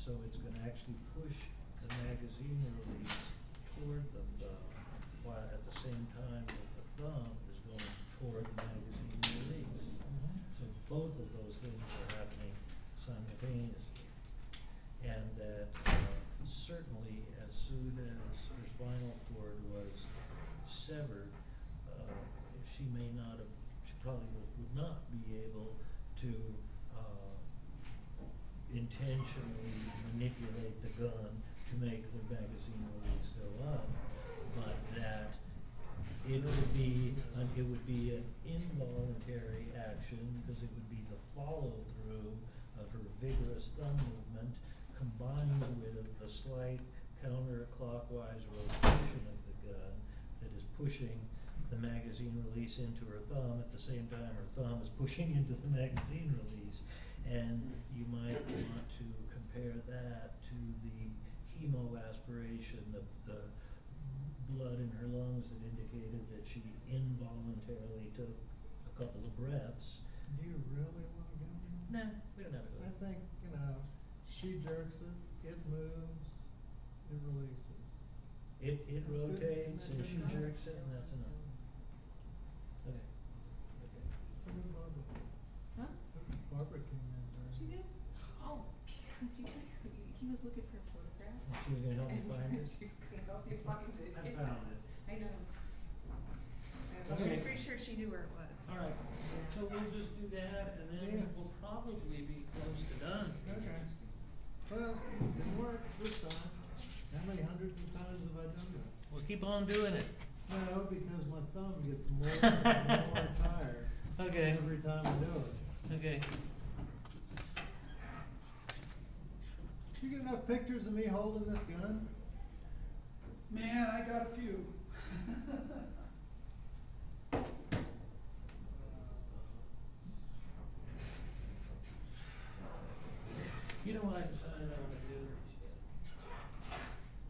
So it's gonna actually push the magazine release toward the thumb, while at the same time that the thumb is going toward the magazine release. So both of those things are happening simultaneously. And that certainly as soon as her spinal cord was severed, she probably would not be able to intentionally manipulate the gun to make the magazine release go up, but that It would be an involuntary action, because it would be the follow-through of her vigorous thumb movement combined with the slight counterclockwise rotation of the gun that is pushing the magazine release into her thumb at the same time her thumb is pushing into the magazine release. And you might want to compare that to the hemoaspiration, the blood in her lungs that indicated that she involuntarily took a couple of breaths. Do you really wanna go there? Nah, we don't have to go I there. think, she jerks it moves, it releases. It That's good. rotates Isn't and that she good enough? jerks it, and that's enough. Okay. So did Barbara. Huh? Barbara came in during. She did? Oh, he was looking for a photograph. And she was gonna help me find it? She was gonna help you find it. I found it. I know. I Okay. was pretty sure she knew where it was. Alright, so we'll just do that, and then Yeah. we'll probably be close to done. Okay. Well, it worked this time. How many hundreds of times have I done this? We'll keep on doing it. No, because my thumb gets more and more tired. Okay. Every time I do it. Okay. You get enough pictures of me holding this gun? Man, I got a few. You know what I decided I want to do?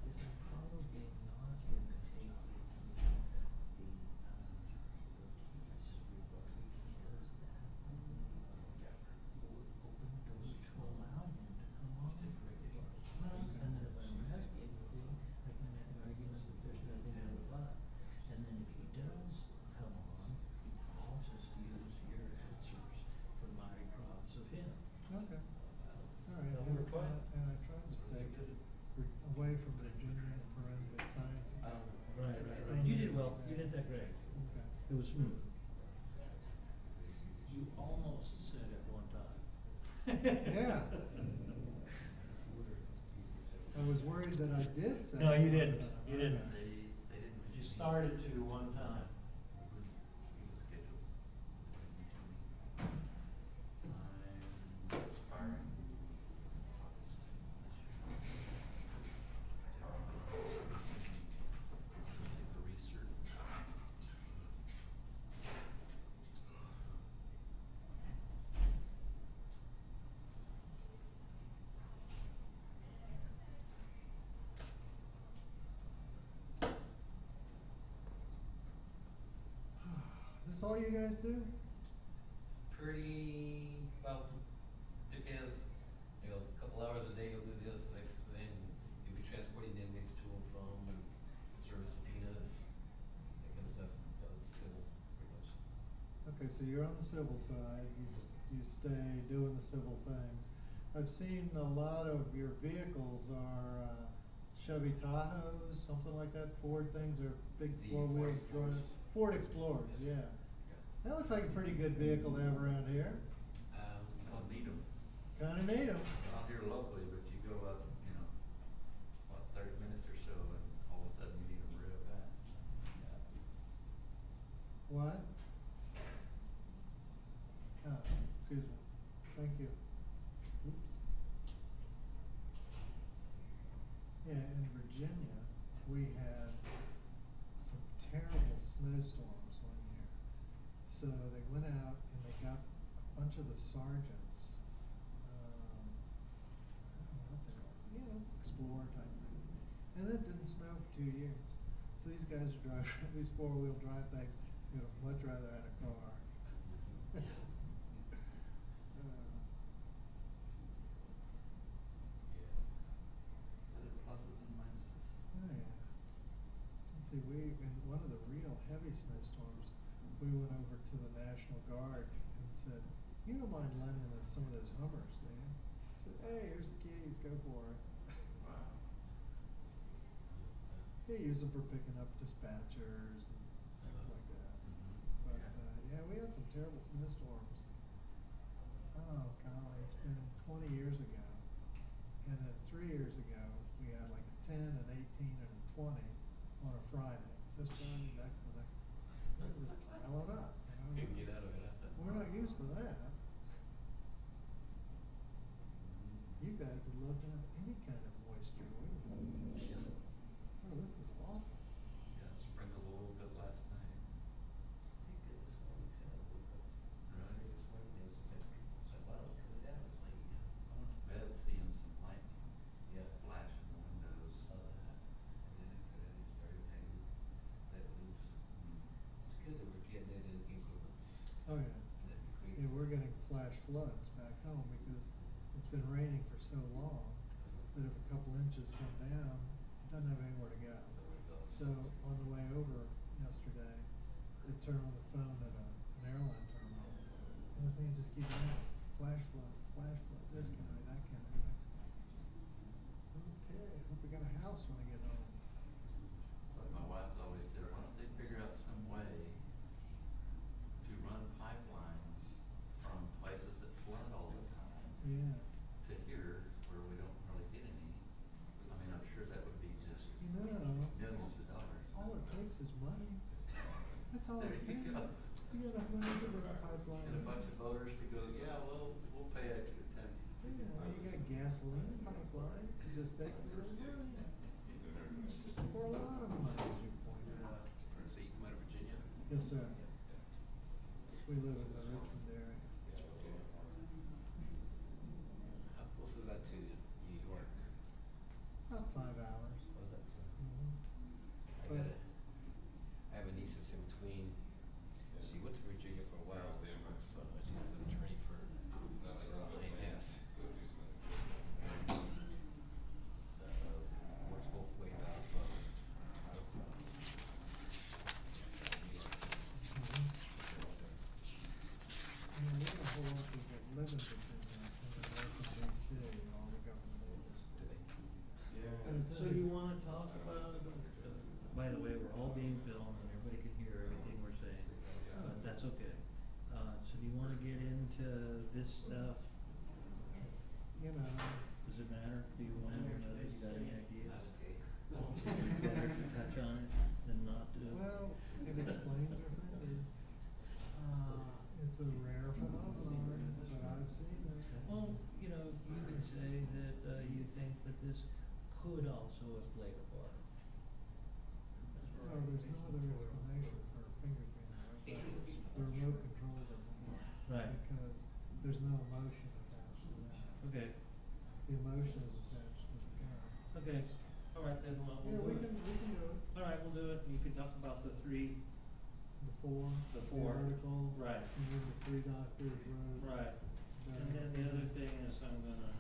Is I'm probably not going to take with me the keys rebuttal, because that would open the door to allow him to come on. And then if I arrest anything, I can make an argument that there's nothing in the butt. And then if he does come on, I'll just use your answers for my props of him. Okay. All right. That work fine? And I tried to stay away from Virginia and forensic science. Right. You did well. You did that great. Okay. It was smooth. You almost said it one time. Yeah. I was worried that I did say. No, you it. didn't. You Okay. didn't. You started to one time. I'm expiring August this year. For research. Is this all you guys do? Pretty, well, Dick has, a couple hours a day, you'll do this, next thing, you'll be transporting the inmates to and from, and service subpoenas, that kind of stuff, civil, pretty much. Okay, so you're on the civil side, you stay doing the civil things. I've seen a lot of your vehicles are Chevy Tahoes, something like that, Ford things, or big The four-wheel Ford Explorers. drive. Ford Explorers, Yes, yeah. sir. That looks like a pretty good vehicle to have around here. I'll need them. Kinda need 'em. Not here locally, but you go up, 30 minutes or so, and all of a sudden you need them real bad. What? Excuse me. Thank you. Oops. Yeah, in Virginia, we had some terrible snowstorms one year. So they went out and they got a bunch of the sergeants, I don't know what they are, Explorer type things. And it didn't snow for 2 years. So these guys are driving these four-wheel drive things, much rather had a car. Other pluses and minuses. Oh, yeah. Let's see, in one of the real heavy snowstorms, we went over to the National Guard and said, you don't mind lending us some of those Hummers, do you? I said, hey, here's the keys, go for it. Wow. They use them for picking up dispatchers and things like that. But, yeah, we had some terrible snowstorms. Oh, golly, it's been 20 years ago. And then 3 years ago, we had like a 10, an 18, and a 20 on a Friday. This Friday, next, the next. you guys would love to have any kind of moisture, wouldn't you? Oh, this is awful. Yeah, sprinkled a little bit last night. Thank goodness, only 10 of them, but Right. this morning it was like, it's like, wow, it's coming down, it's like, I went to bed seeing some lightning yeah. flash in the windows. Saw that, and then it started hanging, let loose. It's good that we're getting it in increments. Oh, yeah. That creates. Yeah, we're getting flash floods back home because it's been raining for so long that if a couple inches come down, it doesn't have anywhere to go. Nowhere to go. So on the way over yesterday, they turned on the phone at an airline terminal, and the thing just keeps going, flash flood, this county, that county, next county. Okay, hope we got a house when I get home. But my wife always said, why don't they figure out some way to run pipelines from places that flood all the time Yeah. to here where we don't really get any. I mean, I'm sure that would be just You know, millions of dollars. all it takes is money. That's all There it you takes. go. You got enough money to run a pipeline. And a bunch of voters to go, yeah, well, we'll pay extra 10. Yeah, you got gasoline pipelines, it just takes a little money. Or a lot of money, as you pointed out. So you come out of Virginia? Yes, sir. We live in the Richmond area. How close is that to New York? About 5 hours. Was that? But- I have a niece that's in between. She went to Virginia for a while. So she was an attorney for INS. Works both ways out of New York. And we have a whole lot of people that live in Virginia and they work in D.C., all the government agencies. Yeah. So you wanna talk about, by the way, we're all being filmed and everybody can hear everything we're saying, but that's okay. So do you wanna get into this stuff? You know. Does it matter? Do you want to, you got any ideas? Okay. Better to touch on it than not to? Well, it explains our fingers. It's a rare phenomenon, but I've seen it. Well, you know, you could say that, you think that this could also have played a part. No, there's no other explanation for fingerprinting. The remote control doesn't work. Right. Because there's no emotion attached to that. Okay. The emotion is attached to the gun. Okay, all right, then we'll Yeah, do we it. can do it. All right, we'll do it, and you can talk about the three. The four. The four. article. Right. And then the 3 doctors wrote. Right. And then the other thing is I'm gonna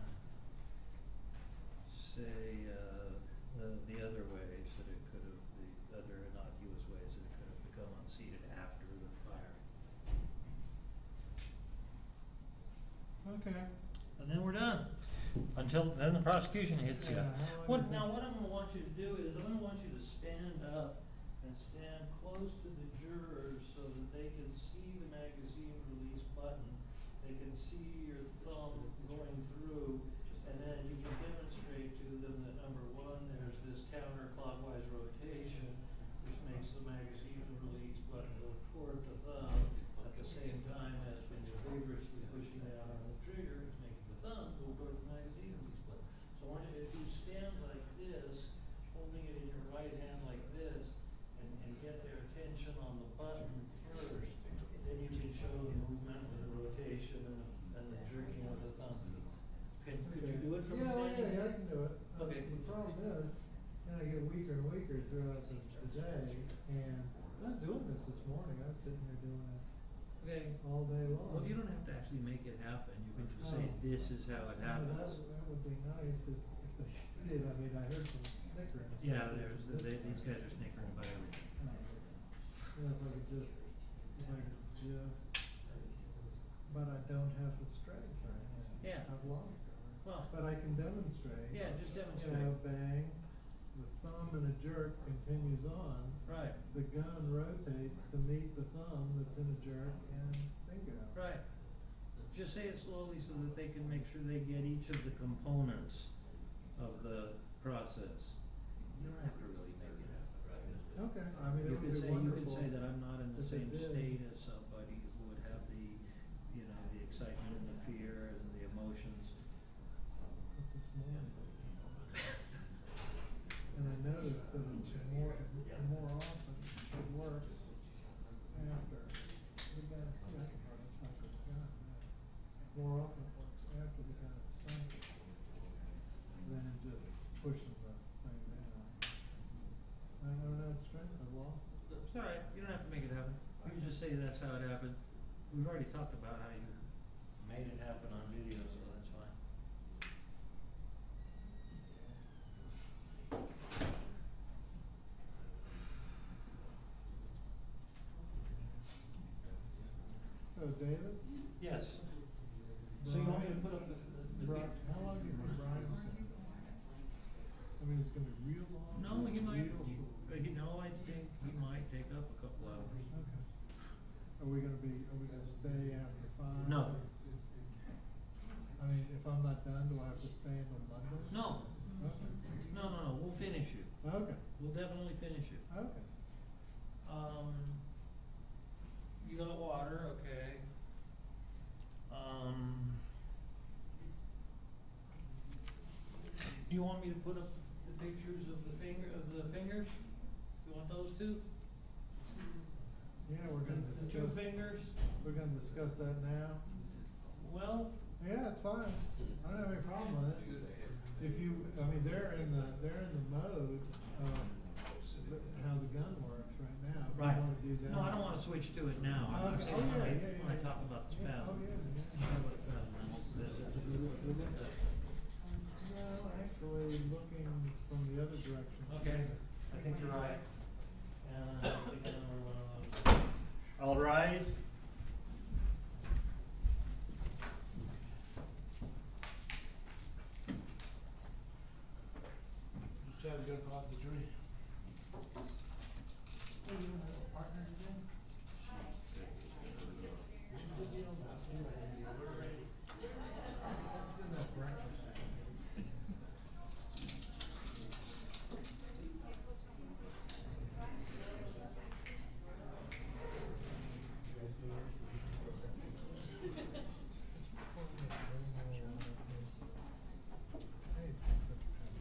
say, the other ways that it could have, the other innocuous ways that it could have become unseated after the fire. Okay. And then we're done. Until then the prosecution hits you. Yeah, how long do you Now think- what I'm gonna want you to do is, I'm gonna want you to stand up and stand close to the jurors so that they can see the magazine release button. They can see your thumb going through, and then you can demonstrate to them that number one, there's this counterclockwise rotation, which makes the magazine release button go toward the thumb at the same time as when you're vigorously pushing down on the trigger, it's making the thumb go toward the magazine release button. So I want you to, if you stand like this, holding it in your right hand like this, and get their attention on the button first, then you can show the movement and the rotation and the jerking of the thumb. Could you do it from standing? Yeah, I can do it. Okay. The problem is, then I get weaker and weaker throughout the day, and I was doing this morning, I was sitting there doing it. Okay. All day long. Well, you don't have to actually make it happen, you can just say, Oh. this is how it No, happens. that would be nice if they did, I mean, I heard some snickering. Yeah, these guys are snickering about everything. Yeah, if I could just, but I don't have the strength right now. Yeah. I've lost it. Well. But I can demonstrate. Yeah, just demonstrate. You know, bang, the thumb and a jerk continues on. Right. The gun rotates to meet the thumb that's in a jerk, and bingo. Right. Just say it slowly so that they can make sure they get each of the components of the process. You don't have to really make it happen. Okay, I mean, it would be You wonderful. could say that I'm not in the if they same did. state as somebody who would have the, you know, the excitement and the fear and the emotions. that the more often it works after the gun's sunk, or it's not the gun, more often it works after the gun is sunk than just pushing the thing down. I don't know its strength, I've lost it. It's all right, you don't have to make it happen. You can just say that's how it happened. We've already talked about how you made it happen on video, so that's fine. So David? Yes. So you want me to put up the How long do you think Brian will send? I mean, it's gonna be real long? No, he might, real short? I think he might take up a couple hours. Okay. Are we gonna stay after 5? No. I mean, if I'm not done, do I have to stay until Monday? No. Okay. No, we'll finish you. Okay. We'll definitely finish you. Okay. You got water, okay. Do you want me to put up the pictures of the fingers? You want those too? Yeah, we're gonna The discuss. 2 fingers? We're gonna discuss that now. Well, Yeah, it's fine. I don't have any problem with it. If you, I mean, they're in the mode of how the gun works right now. If you right. wanna do that. No, I don't wanna switch to it now. I'm Okay. saying when I Yeah. talk about the Yeah, spasm. oh, yeah, yeah. You know what spasm is. No, actually, looking from the other direction. Okay, I think you're right. And I think another one of those. I'll rise. Just try to get across the tree. Hey, you have a partner today? Let's do that breakfast.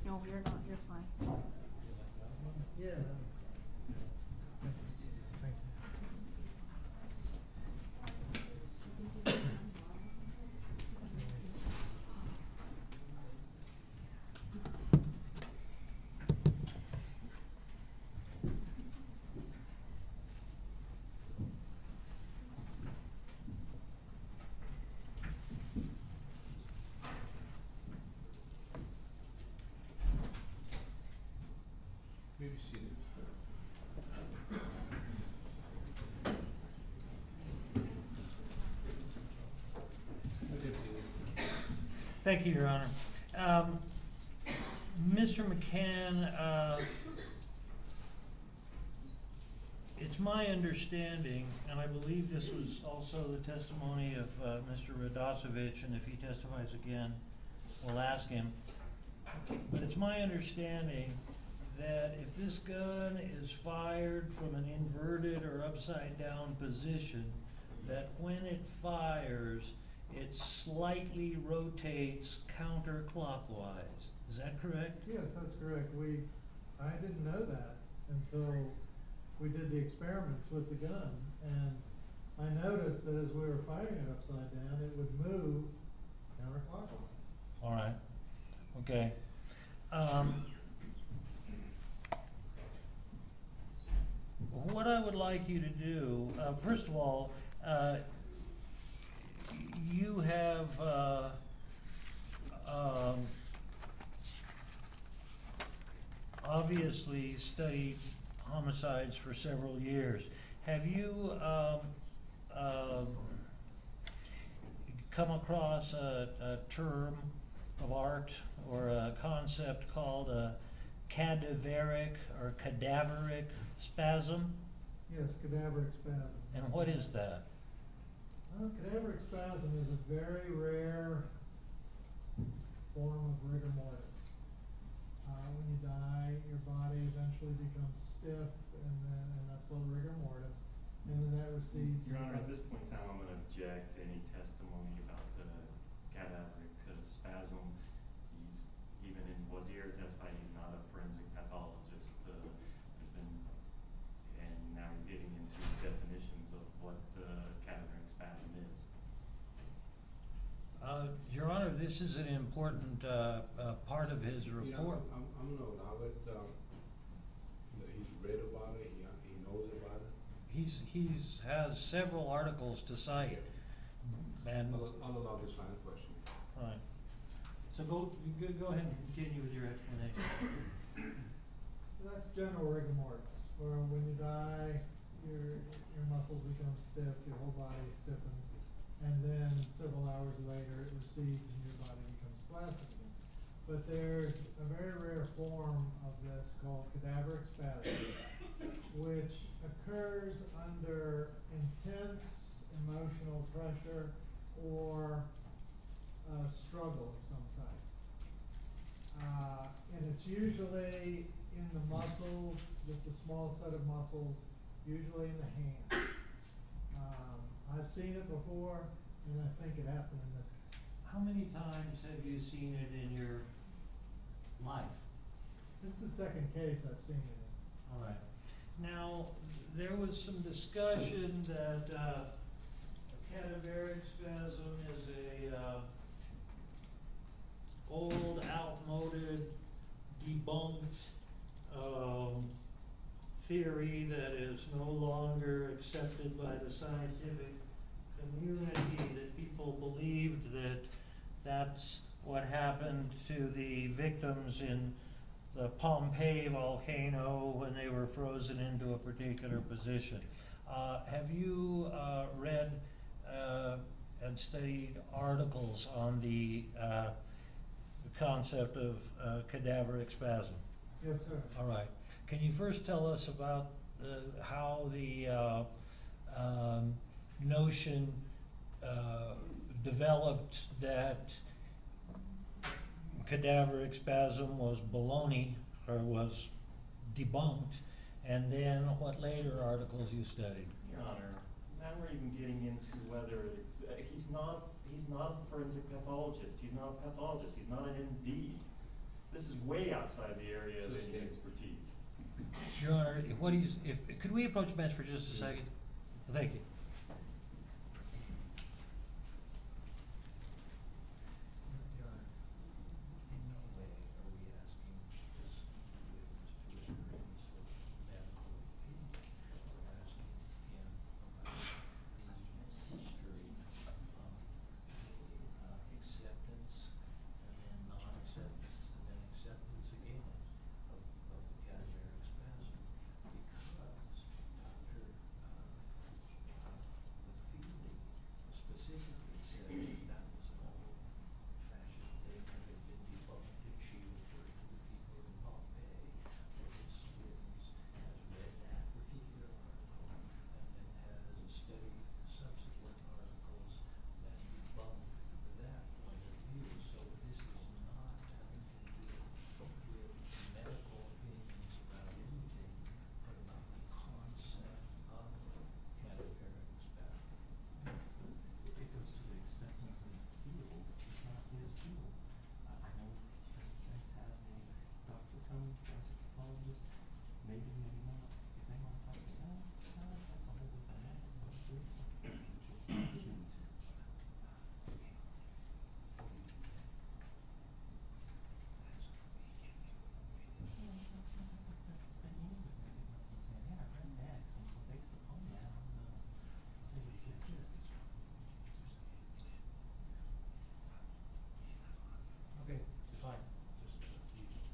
No, you're not, you're fine. Yeah. Thank you. Maybe seated. Thank you, Your Honor. Mr. McCann, it's my understanding, and I believe this was also the testimony of Mr. Radosevich, and if he testifies again, we'll ask him. But it's my understanding that if this gun is fired from an inverted or upside down position, that when it fires, it slightly rotates counterclockwise. Is that correct? Yes, that's correct. I didn't know that until we did the experiments with the gun, and I noticed that as we were firing it upside down, it would move counterclockwise. All right. Okay. What I would like you to do, first of all, you have obviously studied homicides for several years. Have you come across a term of art or a concept called a cadaveric or cadaveric spasm? Yes, cadaveric spasm. And what is that? Cadaveric spasm is a very rare form of rigor mortis. When you die, your body eventually becomes stiff, and that's called rigor mortis, and then that recedes. Your Honor, at this point in time, I'm going to object to any testimony about the cadaveric spasm. Even in Wazir testified, he's not a forensic pathologist. Your Honor, this is an important part of his report. Yeah, I'm gonna allow it, that he's read about it, he knows about it. He's has several articles to cite, and I'll allow this final question. right. So go ahead and continue with your explanation. So that's general rigor mortis, where when you die, your muscles become stiff, your whole body stiffens, and then several hours later it recedes and your body becomes flaccid again. But there's a very rare form of this called cadaveric spasm, which occurs under intense emotional pressure or struggle of some type. And it's usually in the muscles, just a small set of muscles, usually in the hand. I've seen it before, and I think it happened in this case. How many times have you seen it in your life? This is the second case I've seen it in. All right. Now, there was some discussion that a cadaveric spasm is a old, outmoded, debunked theory that is no longer accepted by the scientific community, that people believed that that's what happened to the victims in the Pompeii volcano when they were frozen into a particular position. Have you read and studied articles on the concept of cadaveric spasm? Yes, sir. All right. Can you first tell us about how the notion developed that cadaveric spasm was baloney, or was debunked, and then what later articles you studied? Your Honor, now we're even getting into whether he's not a forensic pathologist. He's not a pathologist. He's not an MD. This is way outside the area of any expertise. Your Honor, could we approach the bench for just a second? Thank you. Your Honor, in no way are we asking this witness to render any sort of medical opinion. We're asking him about the history of acceptance, and then non-acceptance, and then acceptance again of the cadaveric spasm, because Dr. Feely specifically said that was an old-fashioned thing that had been debunked, and she referred to the people in Pompeii. But this witness has read that particular article and then has studied subsequent articles that debunk that point of view. So this is not having to do with medical opinions about anything, but about the concept of cadaveric spasm. If it goes to the acceptance in the field, it's not his field. I know Vince has a doctor from forensic pathologist, maybe, maybe not. If they want to talk to him, that's a whole different matter. But there is something that you're getting into. Okay. What do you think? That's what we can do. But any witness getting up and saying, hey, I read X, and so based upon that, I'm going to say what he just said. Okay, fine.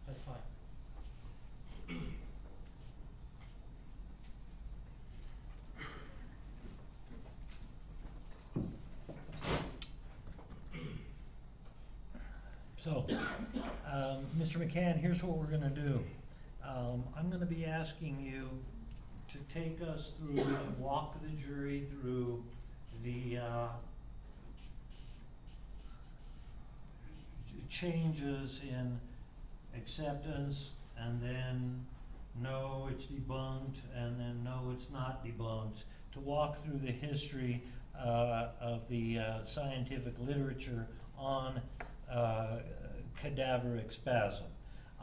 That's fine. So, Mr. McCann, here's what we're going to do. I'm going to be asking you to take us through and walk the jury through the changes in acceptance, and then no, it's debunked, and then no, it's not debunked, to walk through the history of the scientific literature on cadaveric spasm.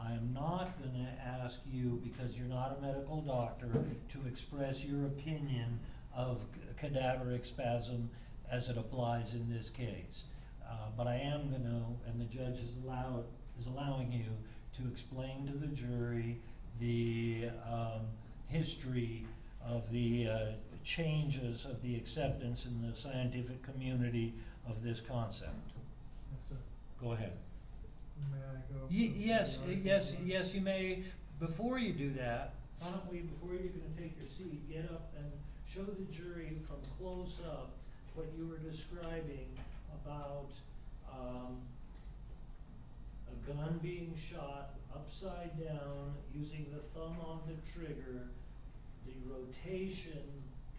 I am not going to ask you, because you're not a medical doctor, to express your opinion of cadaveric spasm as it applies in this case. but I am gonna, and the judge is allowing you to explain to the jury the history of the changes of the acceptance in the scientific community of this concept. Yes, sir. Go ahead. May I go? Yes, you may. Before you do that, why don't we, before you're gonna take your seat, get up and show the jury from close up what you were describing about a gun being shot upside down using the thumb on the trigger, the rotation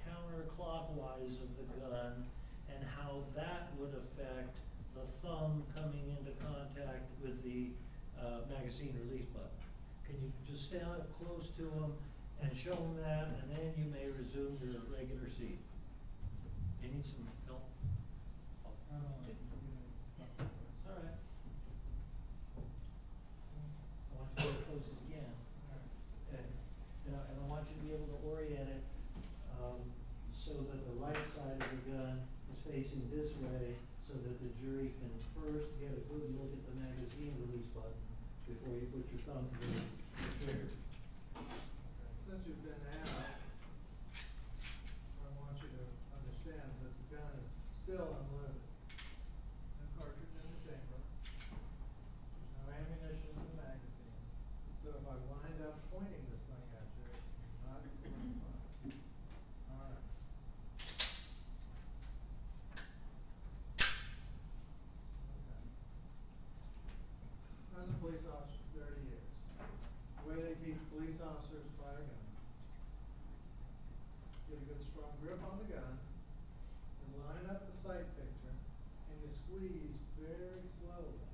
counterclockwise of the gun, and how that would affect the thumb coming into contact with the magazine release button. Can you just stand up close to them and show them that, and then you may resume your regular seat. You need some help? I don't want to get It's all right. I want you to get close again. And I want you to be able to orient it so that the right side of the gun is facing this way, so that the jury can first get a good look at the magazine release button before you put your thumb to the trigger. Since you've been out, I want you to understand that the gun is still unloaded. No cartridge in the chamber. There's no ammunition in the magazine. So if I wind up pointing this thing at you, it's not going to fire. All right. Okay. I was a police officer for 30 years. The way they teach police officers to fire a gun: get a good strong grip on the gun, and line up the sight picture, and you squeeze very slowly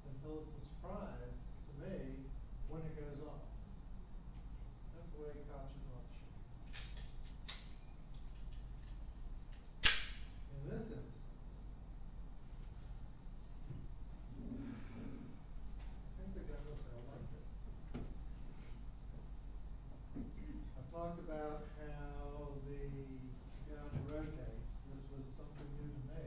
until it's a surprise to me when it goes off. That's the way cops are taught to shoot. In this instance, I think the gun was held like this. I've talked about how the gun rotates. This was something new to me.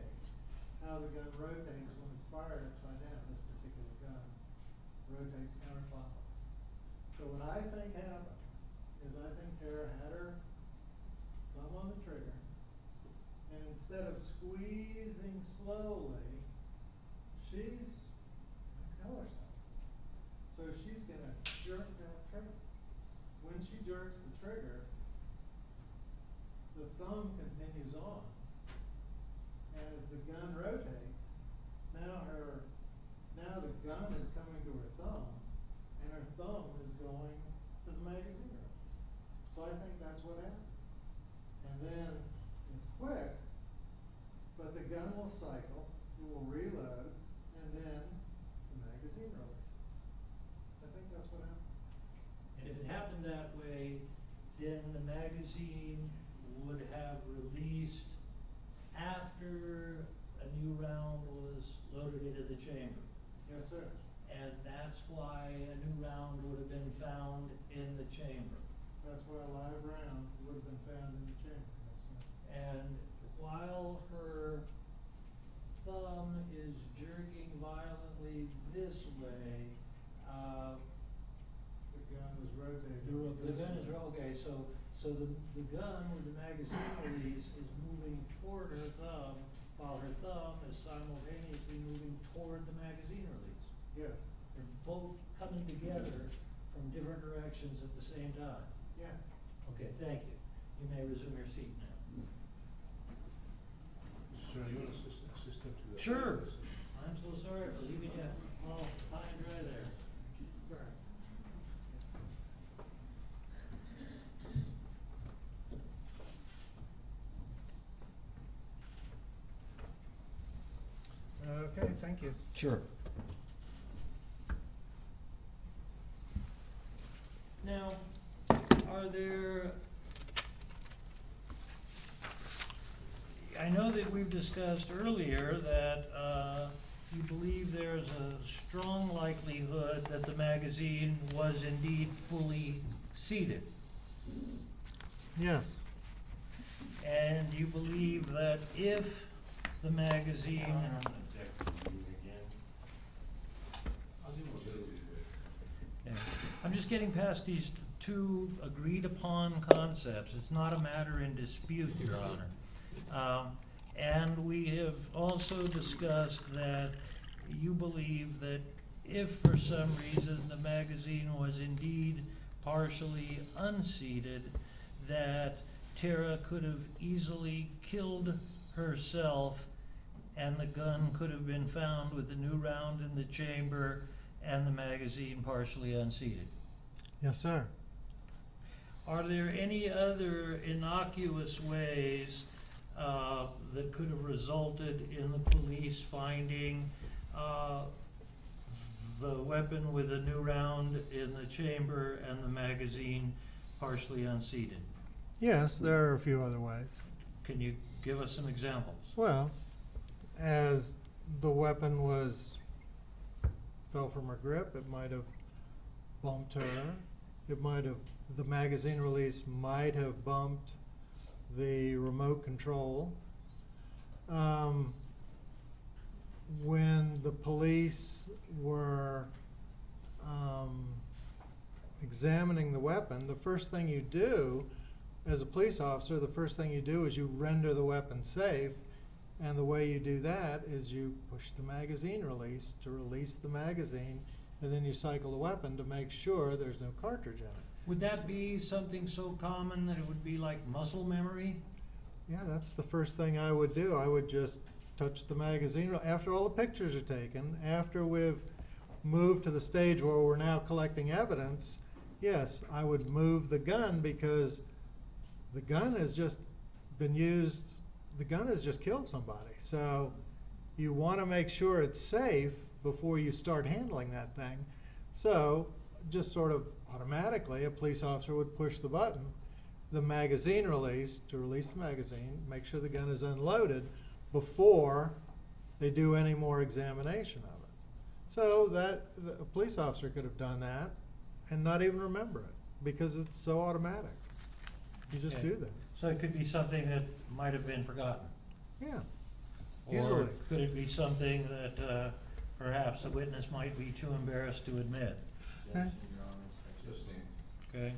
How the gun rotates when it's fired upside down. This particular gun rotates counterclockwise. So what I think happened is I think Tara had her thumb on the trigger, and instead of squeezing slowly, she's gonna kill herself. So she's gonna jerk that trigger. When she jerks the trigger, the thumb continues on. As the gun rotates, now the gun is coming to her thumb, and her thumb is going to the magazine release. So I think that's what happened. And then it's quick, but the gun will cycle, it will reload, and then the magazine releases. I think that's what happened. And if it happened that way, then the magazine would have released after a new round was loaded into the chamber. Yes, sir. And that's why a new round would have been found in the chamber. That's why a live round would have been found in the chamber. Yes, sir. And while her thumb is jerking violently this way, The gun was rotating. the gun is, okay, so the gun with the magazine release is moving toward her thumb, while her thumb is simultaneously moving toward the magazine release. Yes. They're both coming together from different directions at the same time. Yes. Okay, thank you. You may resume your seat now. Sir, you want to assist him to the... Sure. I'm so sorry for leaving you all high and dry there. Right. Okay, thank you. Sure. Now, are there, I know that we've discussed earlier that you believe there's a strong likelihood that the magazine was indeed fully seated. Yes. and you believe that if the magazine... Your Honor, I'm gonna object to reading again. I'll give him a little bit there. Yeah. I'm just getting past these two agreed upon concepts. It's not a matter in dispute, Your Honor. And we have also discussed that you believe that if for some reason the magazine was indeed partially unseated, that Tara could have easily killed herself and the gun could have been found with the new round in the chamber and the magazine partially unseated. Yes, sir. Are there any other innocuous ways that could have resulted in the police finding the weapon with a new round in the chamber and the magazine partially unseated? Yes, there are a few other ways. Can you give us some examples? Well, as the weapon fell from her grip, it might have bumped her. The magazine release might have bumped the remote control. When the police were examining the weapon, the first thing you do as a police officer, is you render the weapon safe, and the way you do that is you push the magazine release to release the magazine, and then you cycle the weapon to make sure there's no cartridge in it. Would that be something so common that it would be like muscle memory? Yeah, that's the first thing I would do. I would just touch the magazine. After all the pictures are taken, after we've moved to the stage where we're now collecting evidence, yes, I would move the gun, because the gun has just been used, the gun has just killed somebody. So you want to make sure it's safe before you start handling that thing. So just sort of automatically, a police officer would push the button, the magazine release, to release the magazine, make sure the gun is unloaded before they do any more examination of it. So that a police officer could have done that and not even remember it, because it's so automatic. You just Okay. do that. So it could be something that might have been forgotten. Yeah. Or Easily. could it be something that perhaps the witness might be too embarrassed to admit? Okay. Just saying. Okay.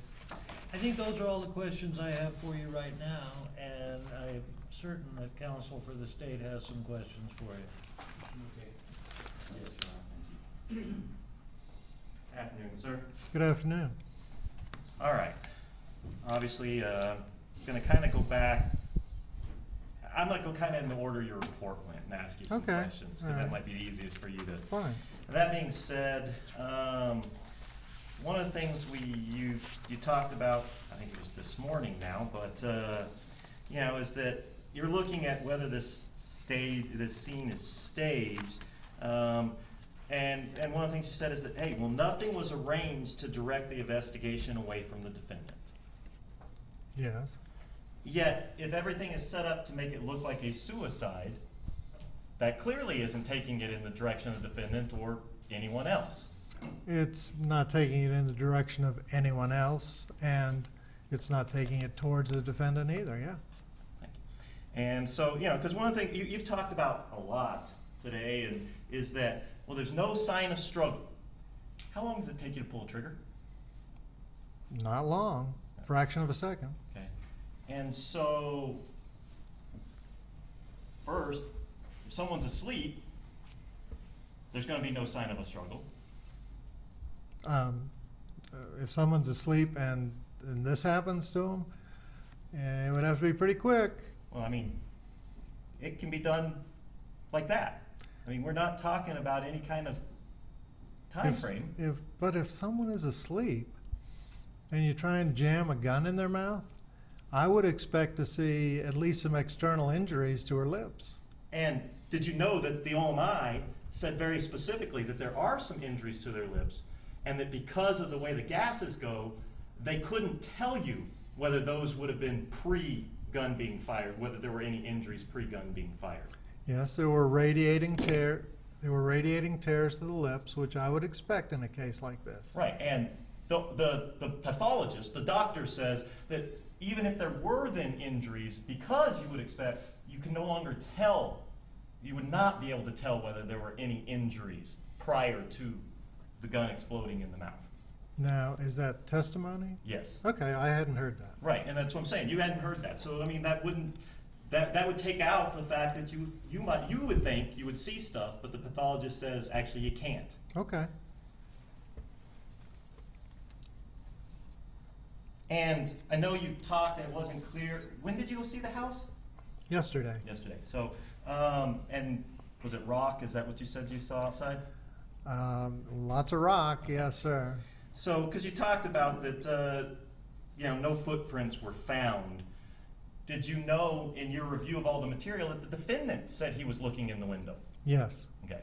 I think those are all the questions I have for you right now, and I'm certain that counsel for the state has some questions for you. Okay. Yes, Your Honor, thank you. Afternoon, sir. Good afternoon. All right. Obviously, going to kind of go back. I'm going to go kind of in the order your report went and ask you some Okay. questions, because All that right. might be the easiest for you to. Fine. That being said, one of the things you talked about, I think it was this morning now, but you know, is that you're looking at whether this scene is staged, and one of the things you said is that, hey, well, nothing was arranged to direct the investigation away from the defendant. Yes. Yet, if everything is set up to make it look like a suicide, that clearly isn't taking it in the direction of the defendant or anyone else. It's not taking it in the direction of anyone else, and it's not taking it towards the defendant either, yeah. Thank you. And so, you know, because one of the things you've talked about a lot today is that, well, there's no sign of struggle. How long does it take you to pull a trigger? Not long. Fraction of a second. Okay. And so, first, if someone's asleep, there's going to be no sign of a struggle. If someone's asleep and this happens to them, it would have to be pretty quick. Well, I mean, it can be done like that. I mean, we're not talking about any kind of time frame. But if someone is asleep and you try and jam a gun in their mouth, I would expect to see at least some external injuries to her lips. And did you know that the OMI said very specifically that there are some injuries to their lips, and that because of the way the gases go, they couldn't tell you whether those would have been pre-gun being fired, whether there were any injuries pre-gun being fired? Yes, there were radiating tears to the lips, which I would expect in a case like this. Right, and the pathologist, the doctor, says that even if there were then injuries, because you would expect, you can no longer tell, you would not be able to tell whether there were any injuries prior to the gun exploding in the mouth. Now, is that testimony? Yes. Okay, I hadn't heard that. Right, and that's what I'm saying. You hadn't heard that, so I mean that wouldn't that would take out the fact that you would think you would see stuff, but the pathologist says actually you can't. Okay. And I know you talked and it wasn't clear. When did you go see the house? Yesterday. Yesterday. So, and was it rock? Is that what you said you saw outside? Lots of rock, yes, sir. So, because you talked about that, you know, no footprints were found. Did you know in your review of all the material that the defendant said he was looking in the window? Yes. Okay.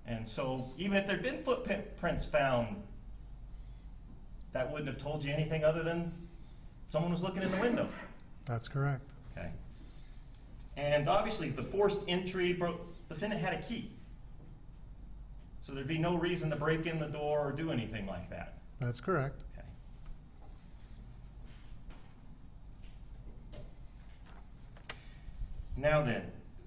And so, even if there'd been footprints found, that wouldn't have told you anything other than someone was looking in the window. That's correct. Okay. And obviously, the forced entry, the defendant had a key. So there'd be no reason to break in the door or do anything like that. That's correct. Okay. Now then,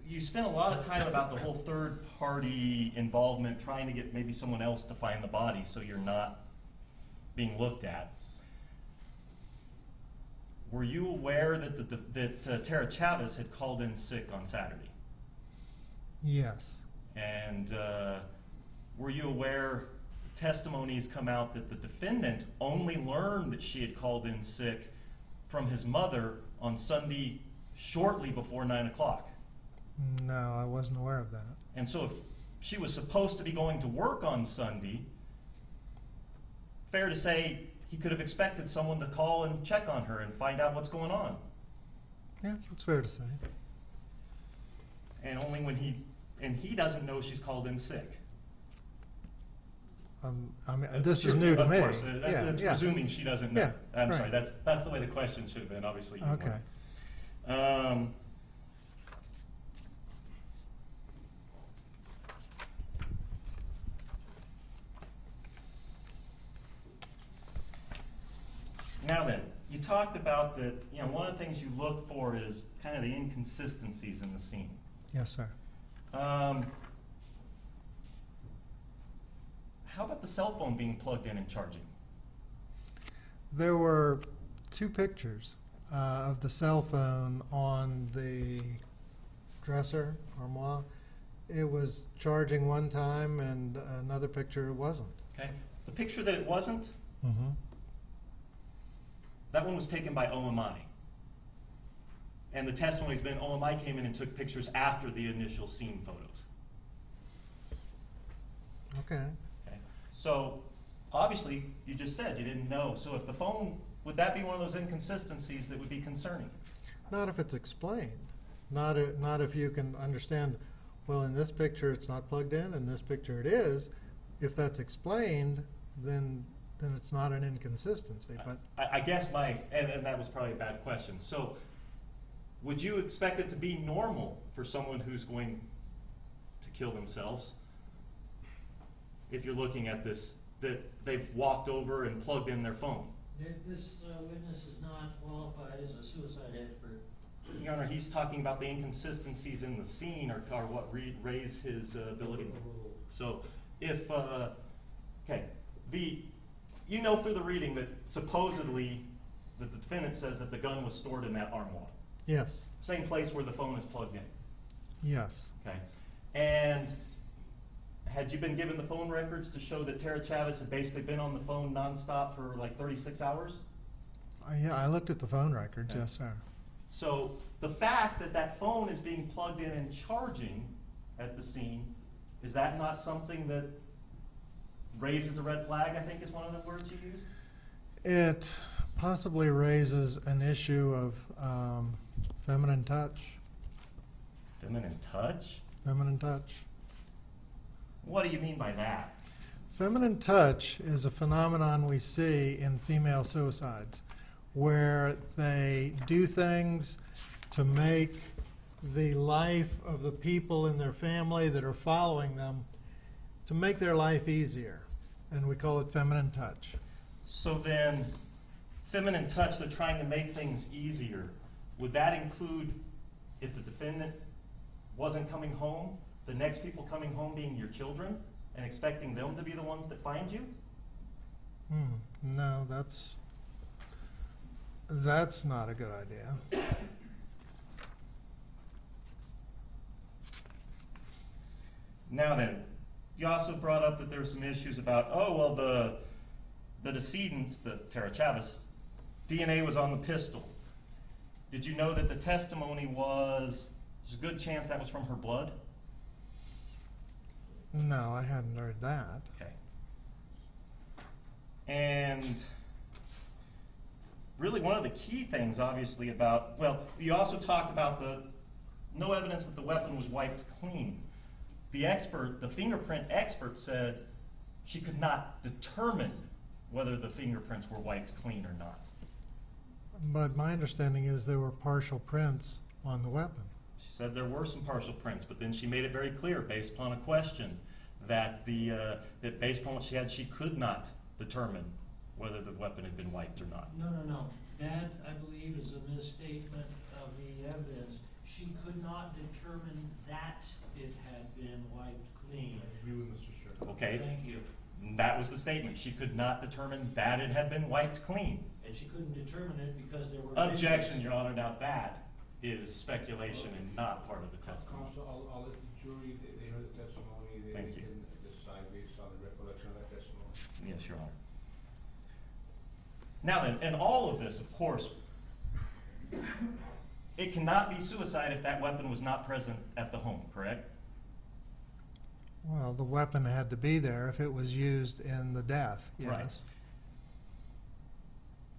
you spent a lot of time about the whole third-party involvement, trying to get maybe someone else to find the body so you're not being looked at. Were you aware that Tara Chavez had called in sick on Saturday? Yes. And were you aware testimonies come out that the defendant only learned that she had called in sick from his mother on Sunday shortly before 9 o'clock? No, I wasn't aware of that. And so if she was supposed to be going to work on Sunday, fair to say he could have expected someone to call and check on her and find out what's going on. Yeah, that's fair to say. And only when he doesn't know she's called in sick. I mean, this is new to me. Of course, that's presuming she doesn't know. Yeah, I'm right. sorry, that's the way the question should have been, obviously. Okay. Now then, you talked about that, you know, one of the things you look for is kind of the inconsistencies in the scene. Yes, sir. How about the cell phone being plugged in and charging? There were two pictures of the cell phone on the dresser, armoire. It was charging one time, and another picture it wasn't. Okay. The picture that it wasn't, Mm-hmm. that one was taken by OMI. And the testimony's been OMI came in and took pictures after the initial scene photos. Okay. Okay. So, obviously, you just said you didn't know. So if the phone, would that be one of those inconsistencies that would be concerning? Not if it's explained. Not if you can understand, well, in this picture it's not plugged in, in this picture it is. If that's explained, then it's not an inconsistency. But I guess and that was probably a bad question. So, would you expect it to be normal for someone who's going to kill themselves, if you're looking at this, that they've walked over and plugged in their phone? This witness is not qualified as a suicide expert. Your Honor, he's talking about the inconsistencies in the scene or what raise his ability. So, if, okay, you know through the reading that supposedly the defendant says that the gun was stored in that armoire. yes, Same place where the phone is plugged in. yes. Okay. And had you been given the phone records to show that Tara Chavez had basically been on the phone nonstop for like 36 hours? Yeah, I looked at the phone records. Okay. Yes, sir. So the fact that that phone is being plugged in and charging at the scene, is that not something that raises a red flag, I think is one of the words you used? It possibly raises an issue of feminine touch. Feminine touch? Feminine touch. What do you mean by that? Feminine touch is a phenomenon we see in female suicides, where they do things to make the life of the people in their family that are following them, to make their life easier, and we call it feminine touch. So then, feminine touch, they're trying to make things easier. Would that include if the defendant wasn't coming home, the next people coming home being your children, and expecting them to be the ones that find you? No, that's not a good idea. Now then, you also brought up that there were some issues about, oh, well, the decedent's, the Tara Chavez, DNA was on the pistol. Did you know that the testimony was, there's a good chance that was from her blood? No, I hadn't heard that. Okay. And really one of the key things, obviously, about, well, you also talked about the no evidence that the weapon was wiped clean. The expert, the fingerprint expert, said she could not determine whether the fingerprints were wiped clean or not. But my understanding is there were partial prints on the weapon. She said there were some partial prints, but then she made it very clear, based upon a question, that that based upon what she had, she could not determine whether the weapon had been wiped or not. No. That, I believe, is a misstatement of the evidence. She could not determine that it had been wiped clean. I agree with Mr. Sherman. Okay. Thank you. That was the statement. She could not determine that it had been wiped clean. And she couldn't determine it because there were... Objection, Your Honor. Now that is speculation and not part of the testimony. Counsel, I'll let the jury, they heard the testimony, they Thank you. can decide based on the recollection of that testimony. Yes, Your Honor. Now then, and all of this, of course, it cannot be suicide if that weapon was not present at the home, correct? Well, the weapon had to be there if it was used in the death, yes. Right.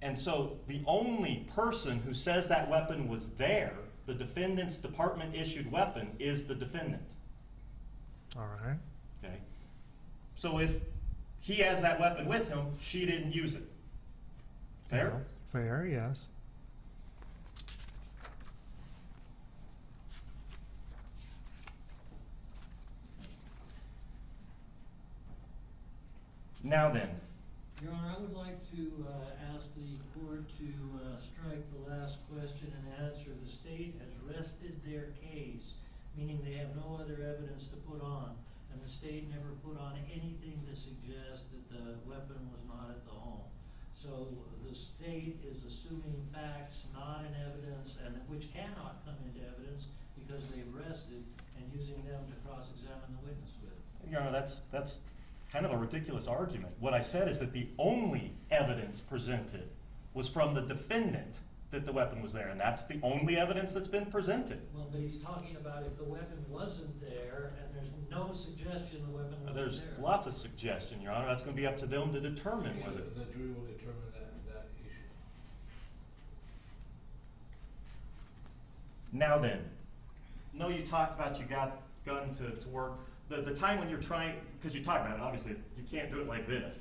And so the only person who says that weapon was there, the defendant's department-issued weapon, is the defendant. All right. Okay. So if he has that weapon with him, she didn't use it. Fair? Well, fair, yes. Now then, Your Honor, I would like to ask the court to strike the last question and answer. The state has rested their case, meaning they have no other evidence to put on, and the state never put on anything to suggest that the weapon was not at the home. So the state is assuming facts not in evidence, and which cannot come into evidence because they've rested, and using them to cross-examine the witness with. Your Honor, that's kind of a ridiculous argument. What I said is that the only evidence presented was from the defendant that the weapon was there, and that's the only evidence that's been presented. Well, but he's talking about if the weapon wasn't there, and there's no suggestion the weapon wasn't There's there. lots of suggestion, Your Honor. That's going to be up to them to determine whether... The jury will determine that issue. Now then, no, you talked about you got gun to work. The time when you're trying, because you talked about it, obviously, you can't do it like this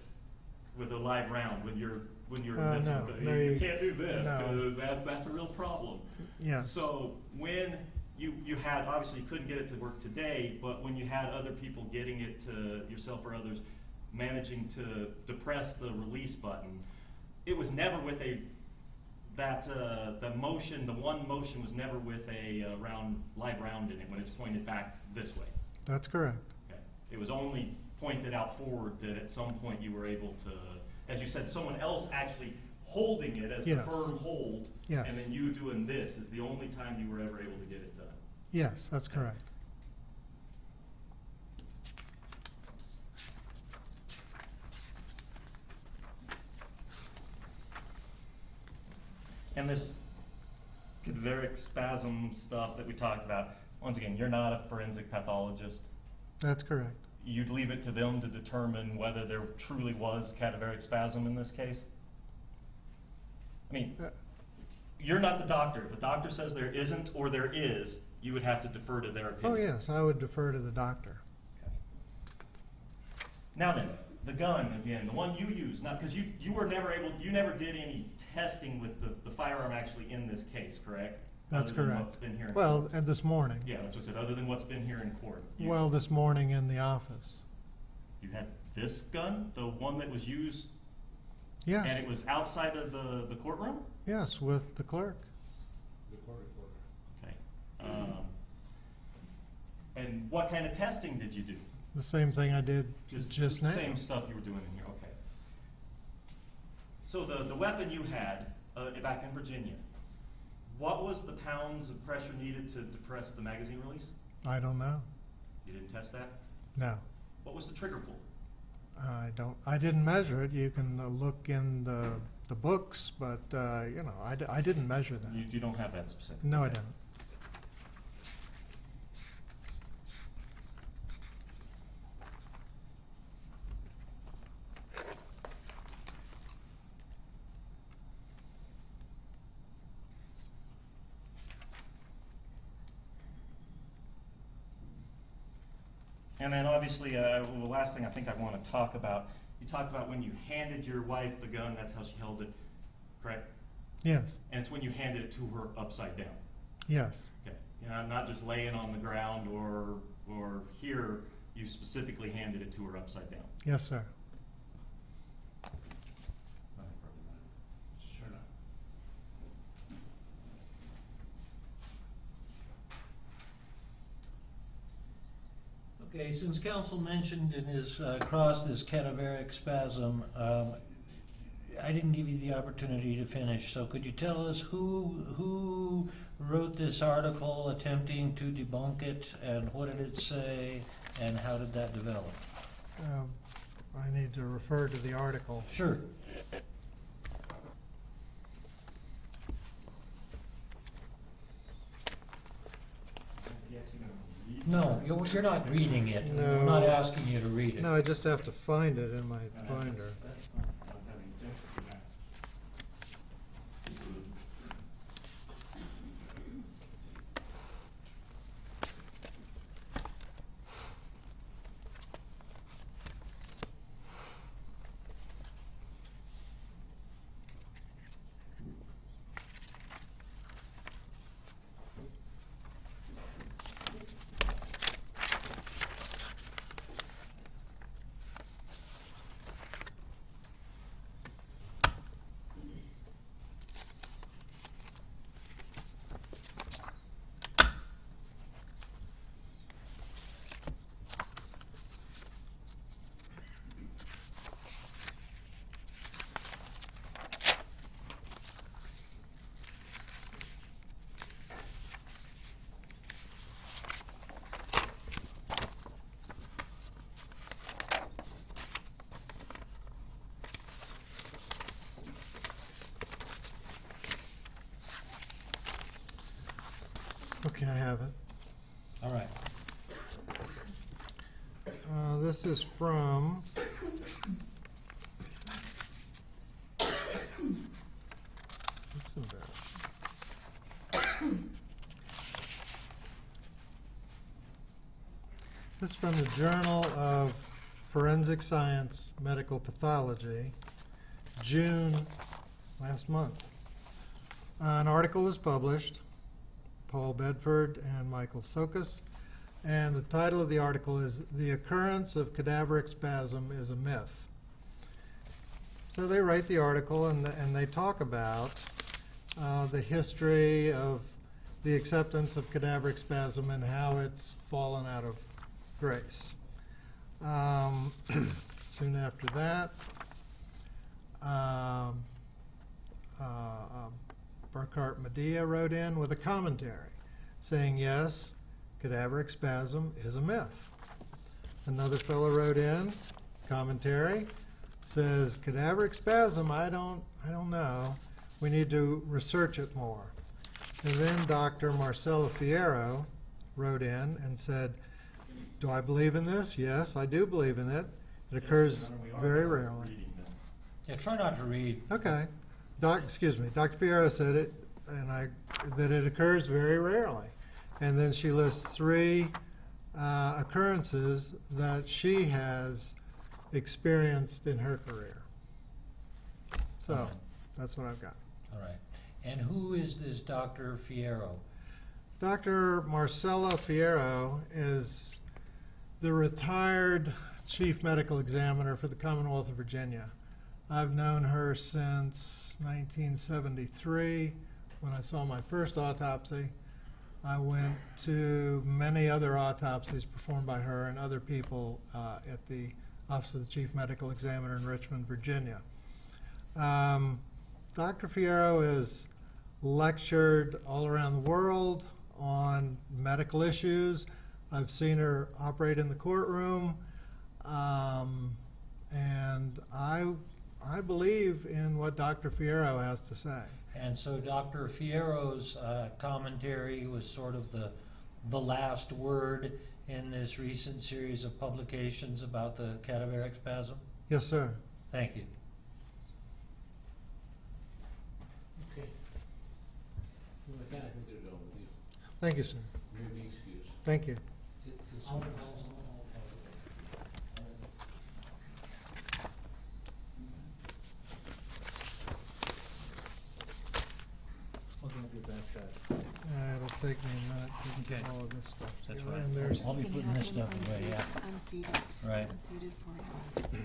with a live round when you're this no, one. You can't do this no. because that's a real problem. Yes. So when you had, obviously you couldn't get it to work today, but when you had other people getting it to yourself or others, managing to depress the release button, it was never with the motion, the one motion was never with a live round in it when it's pointed back this way. That's correct. Okay. It was only pointed out forward that at some point you were able to, as you said, someone else actually holding it as Yes. the firm hold, Yes. and then you doing this is the only time you were ever able to get it done. Yes, that's correct. And this cadaveric spasm stuff that we talked about, once again, you're not a forensic pathologist. That's correct. You'd leave it to them to determine whether there truly was cadaveric spasm in this case? I mean, you're not the doctor. If the doctor says there isn't or there is, you would have to defer to their opinion. Oh, yes, I would defer to the doctor. Okay. Now then, the gun, again, the one you used, because you were never able, you never did any testing with the firearm actually in this case, correct? That's other than correct. what's been here in Well, court. and this morning. Yeah, that's what I said, other than what's been here in court. Well, this morning in the office. You had this gun, the one that was used Yes. And it was outside of the courtroom? Yes, with the clerk. The court reporter. Okay. And what kind of testing did you do? The same thing I did just now. Same stuff you were doing in here, okay. So the weapon you had back in Virginia, what was the pounds of pressure needed to depress the magazine release? I don't know. You didn't test that? No. What was the trigger pull? I didn't measure it. You can look in the books, but you know, I didn't measure that. You don't have that specific? No, I okay. didn't. And then obviously, the last thing I think I want to talk about, you talked about when you handed your wife the gun, that's how she held it, correct? Yes. And it's when you handed it to her upside down? Yes. Okay. You know, not just laying on the ground or here, you specifically handed it to her upside down? Yes, sir. Sure enough. Okay, since counsel mentioned in his cross this cadaveric spasm, I didn't give you the opportunity to finish, so could you tell us who wrote this article attempting to debunk it, and what did it say, and how did that develop? I need to refer to the article. Sure. No, you're not reading it. No. I'm not asking you to read it. No, I just have to find it in my binder. Okay, I have it. All right. This is from that's embarrassing. This is from the Journal of Forensic Science Medical Pathology, June last month. An article was published, Paul Bedford and Michael Sokas, and the title of the article is "The Occurrence of Cadaveric Spasm is a Myth." So they write the article and they talk about the history of the acceptance of cadaveric spasm and how it's fallen out of grace. Soon after that, Burkhart Medea wrote in with a commentary saying, yes, cadaveric spasm is a myth. Another fellow wrote in, commentary, says, cadaveric spasm, I don't know. We need to research it more. And then Dr. Marcelo Fierro wrote in and said, do I believe in this? Yes, I do believe in it. It occurs very rarely. Yeah, try not to read. Okay. Excuse me. Dr. Fierro said it, and that it occurs very rarely. And then she lists 3 occurrences that she has experienced in her career. So, that's what I've got. All right. And who is this Dr. Fierro? Dr. Marcelo Fierro is the retired chief medical examiner for the Commonwealth of Virginia. I've known her since 1973 when I saw my first autopsy. I went to many other autopsies performed by her and other people at the Office of the Chief Medical Examiner in Richmond, Virginia. Dr. Fierro has lectured all around the world on medical issues. I've seen her operate in the courtroom, and I believe in what Dr. Fierro has to say. And so Dr. Fierro's commentary was sort of the last word in this recent series of publications about the cadaveric spasm? Yes, sir. Thank you. Okay. With that, I think they're done with you. Thank you, sir. You may be excused. Thank you. It'll take me a minute to get Okay. all of this stuff That's together. right. And there's I'll be You can putting have this them stuff away, yeah. unseated, Right. unseated for you.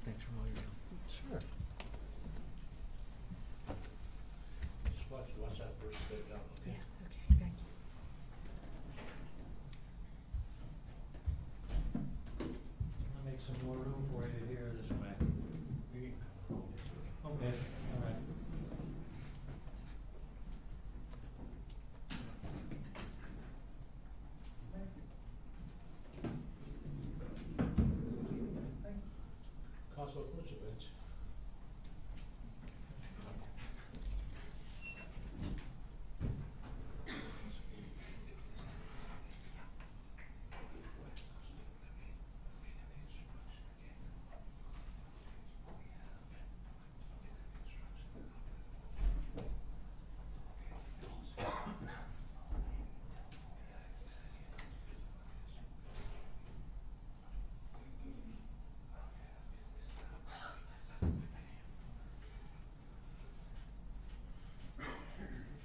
Thanks for all your help. Sure. Just watch that first bed down, okay? Yeah, okay, thank you. I'll make some more room for you here this way. Okay, all right. Counsel, approach the bench.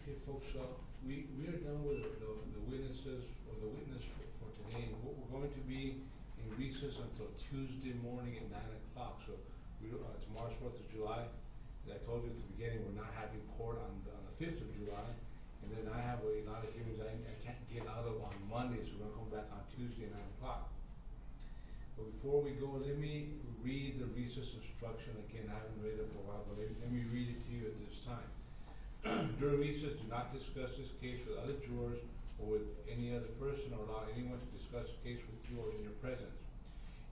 Okay, folks, we are done with the witnesses, or the witness for today. We're going to be in recess until Tuesday morning at 9 o'clock. So tomorrow's 4th of July. As I told you at the beginning, we're not having court on the 5th of July. And then I have a lot of hearings I can't get out of on Monday, so we're gonna come back on Tuesday at 9 o'clock. But before we go, let me read the recess instruction again. I haven't read it for a while, but let me read it to you at this time. During recess, do not discuss this case with other jurors or with any other person, or allow anyone to discuss the case with you or in your presence.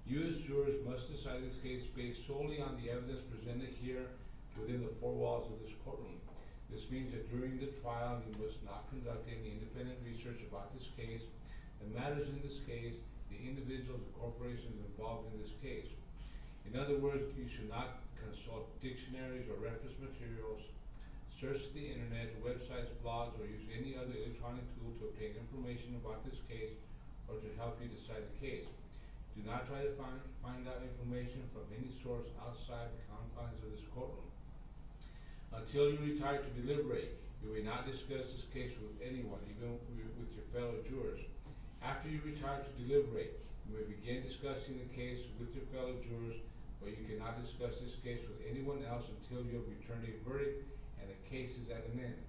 You as jurors must decide this case based solely on the evidence presented here within the four walls of this courtroom. This means that during the trial, you must not conduct any independent research about this case, the matters in this case, the individuals or corporations involved in this case. In other words, you should not consult dictionaries or reference materials, search the internet, websites, blogs, or use any other electronic tool to obtain information about this case or to help you decide the case. Do not try to find out information from any source outside the confines of this courtroom. Until you retire to deliberate, you may not discuss this case with anyone, even with your fellow jurors. After you retire to deliberate, you may begin discussing the case with your fellow jurors, but you cannot discuss this case with anyone else until you have returned a verdict and the case is at an end.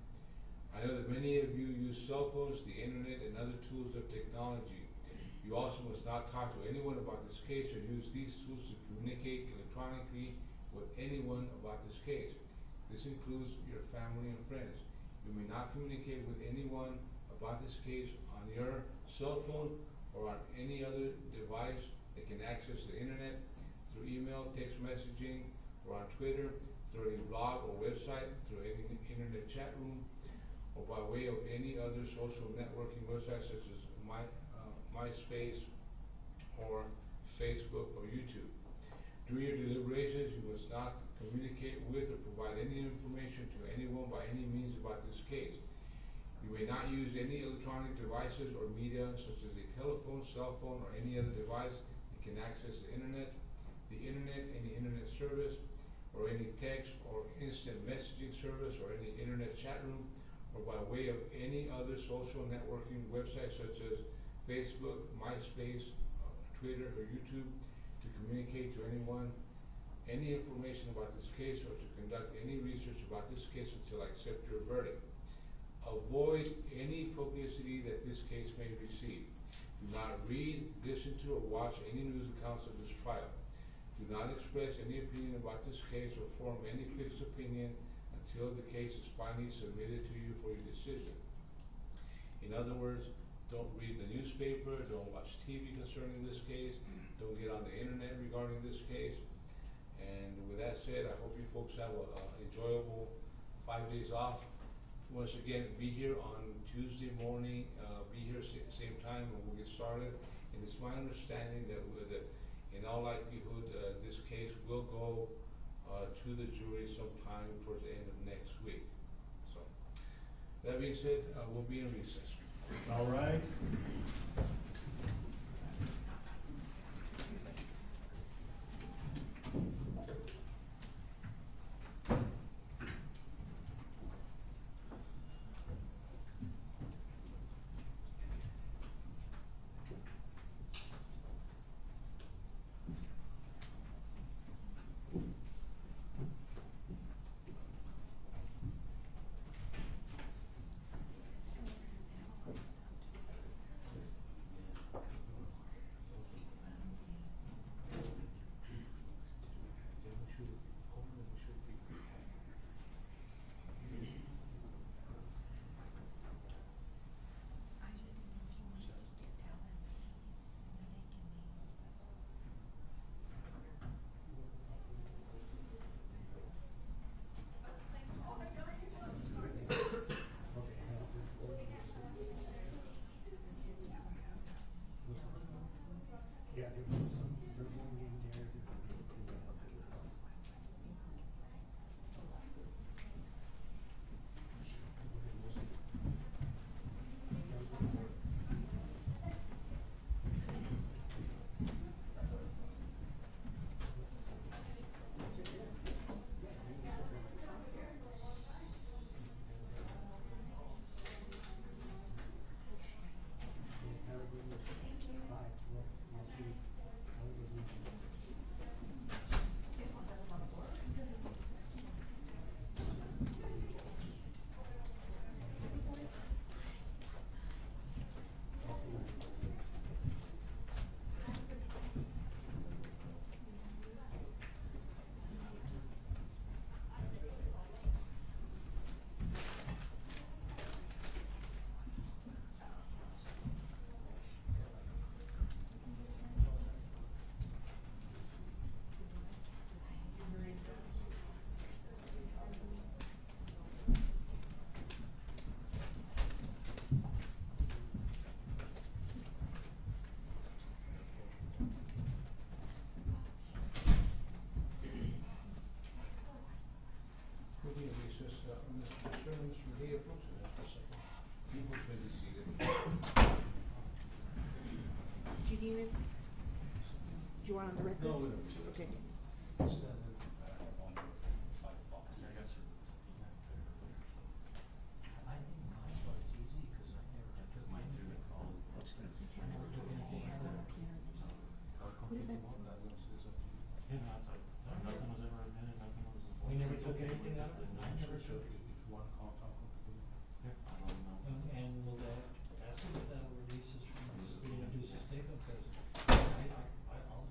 I know that many of you use cell phones, the internet, and other tools of technology. You also must not talk to anyone about this case or use these tools to communicate electronically with anyone about this case. This includes your family and friends. You may not communicate with anyone about this case on your cell phone or on any other device that can access the internet, through email, text messaging, or on Twitter, through a blog or website, through any internet chat room, or by way of any other social networking website such as MySpace or Facebook or YouTube. During your deliberations, you must not communicate with or provide any information to anyone by any means about this case. You may not use any electronic devices or media such as a telephone, cell phone, or any other device that can access the internet, any internet service, or any text or instant messaging service, or any internet chat room, or by way of any other social networking website such as Facebook, MySpace, Twitter, or YouTube, to communicate to anyone any information about this case or to conduct any research about this case until I accept your verdict. Avoid any publicity that this case may receive. Do not read, listen to, or watch any news accounts of this trial. Do not express any opinion about this case or form any fixed opinion until the case is finally submitted to you for your decision. In other words, don't read the newspaper, don't watch TV concerning this case, don't get on the internet regarding this case. And with that said, I hope you folks have a enjoyable 5 days off. Once again, be here on Tuesday morning, be here same time when we'll get started. And it's my understanding that in all likelihood, this case will go to the jury sometime towards the end of next week. So, that being said, we'll be in recess. All right. We'll be in recess, Mr. Chairman, Mr. Medea, folks, and that's the second. You folks may be seated. Do you need it? Do you want on the record? No, we don't recess. Okay. I got sort of subpoena earlier, so. I think mine was easy, cause I never had. That's mine too, they call it. I never took anything out of it. Put it back. Yeah, no, I thought, nothing was ever admitted, nothing was. We never took anything out of it? I never took it. If you want to call, talk with the. Yeah, I don't know. And will that, ask him if that'll release us from the subpoena to his statement, because I'll,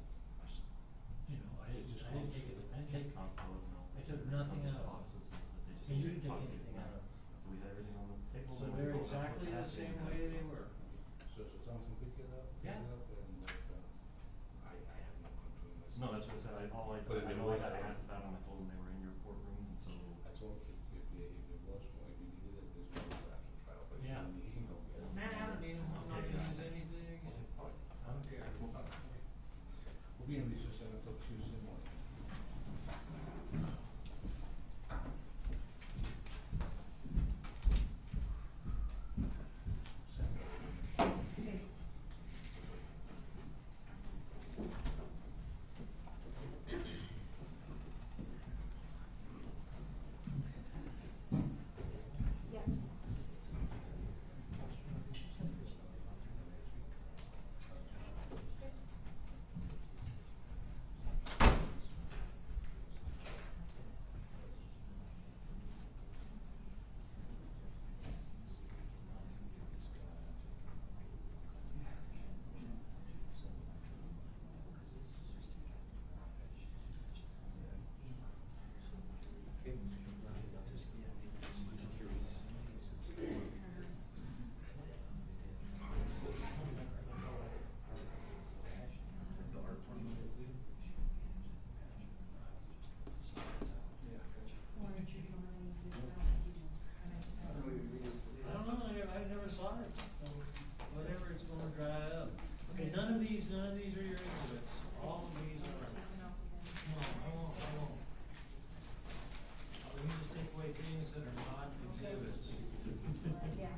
you know, I didn't take it, I didn't take Concord, no. I took nothing out of it. Boxes, but they just. And you didn't take talked to anything me. out of it. We had everything on the table. So and we they're rolled up exactly with the that same and way that, they so. were. So Thompson pick it up, Yeah. and I have no control myself. No, that's what I said, I But if it know I was, had I asked that when I told them they were in your courtroom, and so. I told him if it was, if you needed it, there's no after trial, but if Yeah. you need, go get it. Nah, I don't need 'em. I'm not Okay, gonna use yeah. anything. Okay, all right. I don't care. We'll be in recess until Tuesday morning. Okay, none of these are your exhibits. All of these are. No, I won't. Let me just take away things that are not exhibits. Yeah.